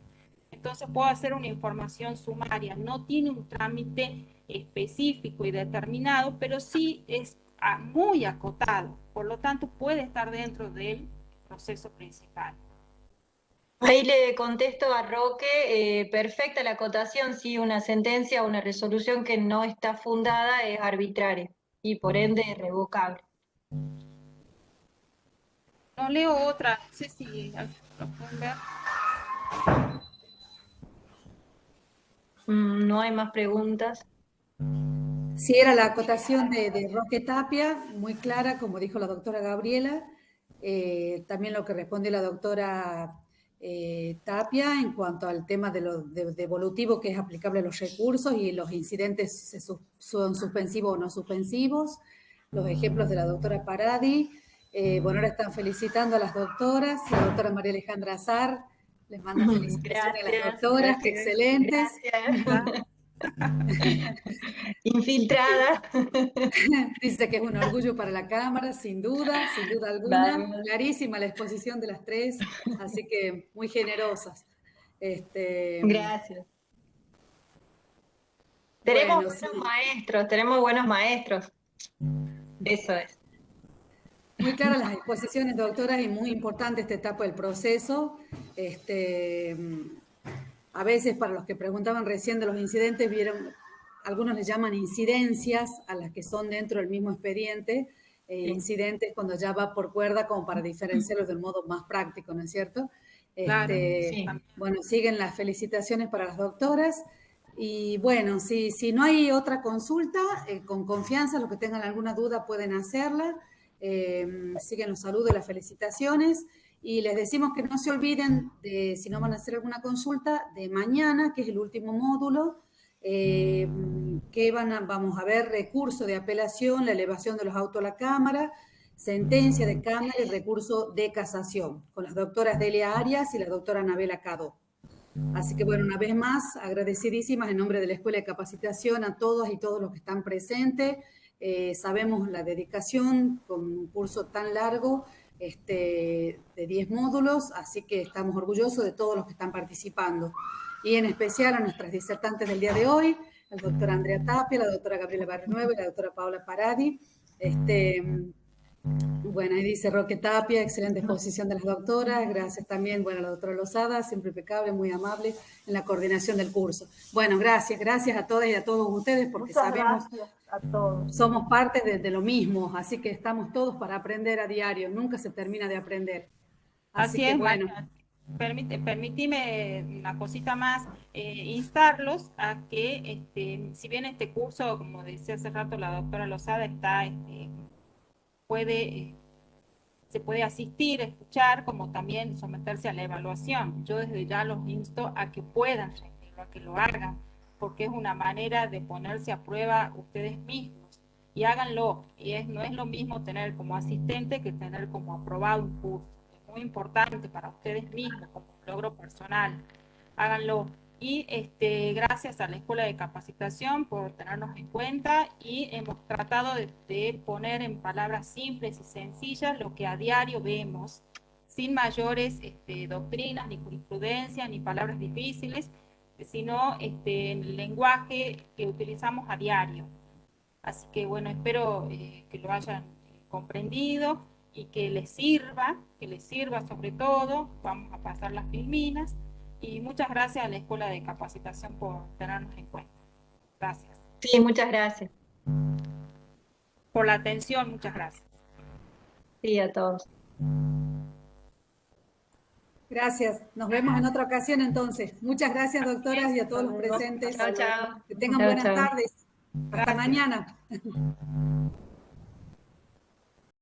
Entonces puedo hacer una información sumaria, no tiene un trámite específico y determinado, pero sí es muy acotado, por lo tanto puede estar dentro del proceso principal. Ahí le contesto a Roque, perfecta la acotación, sí, una sentencia o una resolución que no está fundada es arbitraria y por ende revocable. No leo otra, no sé si lo pueden ver. No hay más preguntas. Sí, era la acotación de Roque Tapia, muy clara, como dijo la doctora Gabriela. También lo que responde la doctora Tapia en cuanto al tema de lo devolutivo que es aplicable a los recursos y los incidentes son suspensivos o no suspensivos. Los ejemplos de la doctora Paradi. Bueno, ahora están felicitando a las doctoras. La doctora María Alejandra Azar les manda felicitaciones a las doctoras, que excelentes. Gracias. Infiltrada. Dice que es un orgullo para la Cámara, sin duda alguna. Vale. Clarísima la exposición de las tres, así que muy generosas. Gracias. Bueno, tenemos buenos maestros. Eso es. muy claras las exposiciones, doctoras, y muy importante esta etapa del proceso. A veces, para los que preguntaban recién de los incidentes, algunos les llaman incidencias a las que son dentro del mismo expediente, incidentes cuando ya va por cuerda, como para diferenciarlos del modo más práctico, ¿no es cierto? Claro, sí. Bueno, siguen las felicitaciones para las doctoras. Y bueno, si no hay otra consulta, con confianza, los que tengan alguna duda pueden hacerla. Siguen los saludos y las felicitaciones. Y les decimos que no se olviden, si no van a hacer alguna consulta, de mañana, que es el último módulo, que vamos a ver recurso de apelación, la elevación de los autos a la Cámara, sentencia de Cámara y recurso de casación, con las doctoras Delia Arias y la doctora Anabela Cado. Así que bueno, una vez más, agradecidísimas en nombre de la Escuela de Capacitación a todas y todos los que están presentes. Sabemos la dedicación con un curso tan largo, de 10 módulos, así que estamos orgullosos de todos los que están participando. Y en especial a nuestras disertantes del día de hoy, la doctora Andrea Tapia, la doctora Gabriela Barrionuevo y la doctora Paula Paradi. Bueno, ahí dice Roque Tapia, excelente exposición de las doctoras, gracias también, bueno, la doctora Lozada, siempre impecable, muy amable en la coordinación del curso. Bueno, gracias a todas y a todos ustedes, porque Muchas sabemos, gracias a todos. somos parte de lo mismo, así que estamos todos para aprender a diario, nunca se termina de aprender. Así que es, bueno. Permítime una cosita más, instarlos a que, si bien este curso, como decía hace rato la doctora Lozada, se puede asistir, escuchar, como también someterse a la evaluación. Yo desde ya los insto a que puedan rendirlo, a que lo hagan, porque es una manera de ponerse a prueba ustedes mismos. Y háganlo. No es lo mismo tener como asistente que tener como aprobado un curso. Es muy importante para ustedes mismos, como un logro personal. Háganlo. Y gracias a la Escuela de Capacitación por tenernos en cuenta, y hemos tratado de poner en palabras simples y sencillas lo que a diario vemos, sin mayores doctrinas, ni jurisprudencia, ni palabras difíciles, sino en el lenguaje que utilizamos a diario. Así que bueno, espero que lo hayan comprendido y que les sirva sobre todo. Vamos a pasar las filminas. Y muchas gracias a la Escuela de Capacitación por tenernos en cuenta. Gracias. Sí, muchas gracias. Por la atención, muchas gracias. Sí, a todos. Gracias. Nos vemos en otra ocasión entonces. Muchas gracias, doctoras, y a todos los presentes. Chao, chao. Que tengan buenas tardes. Hasta mañana.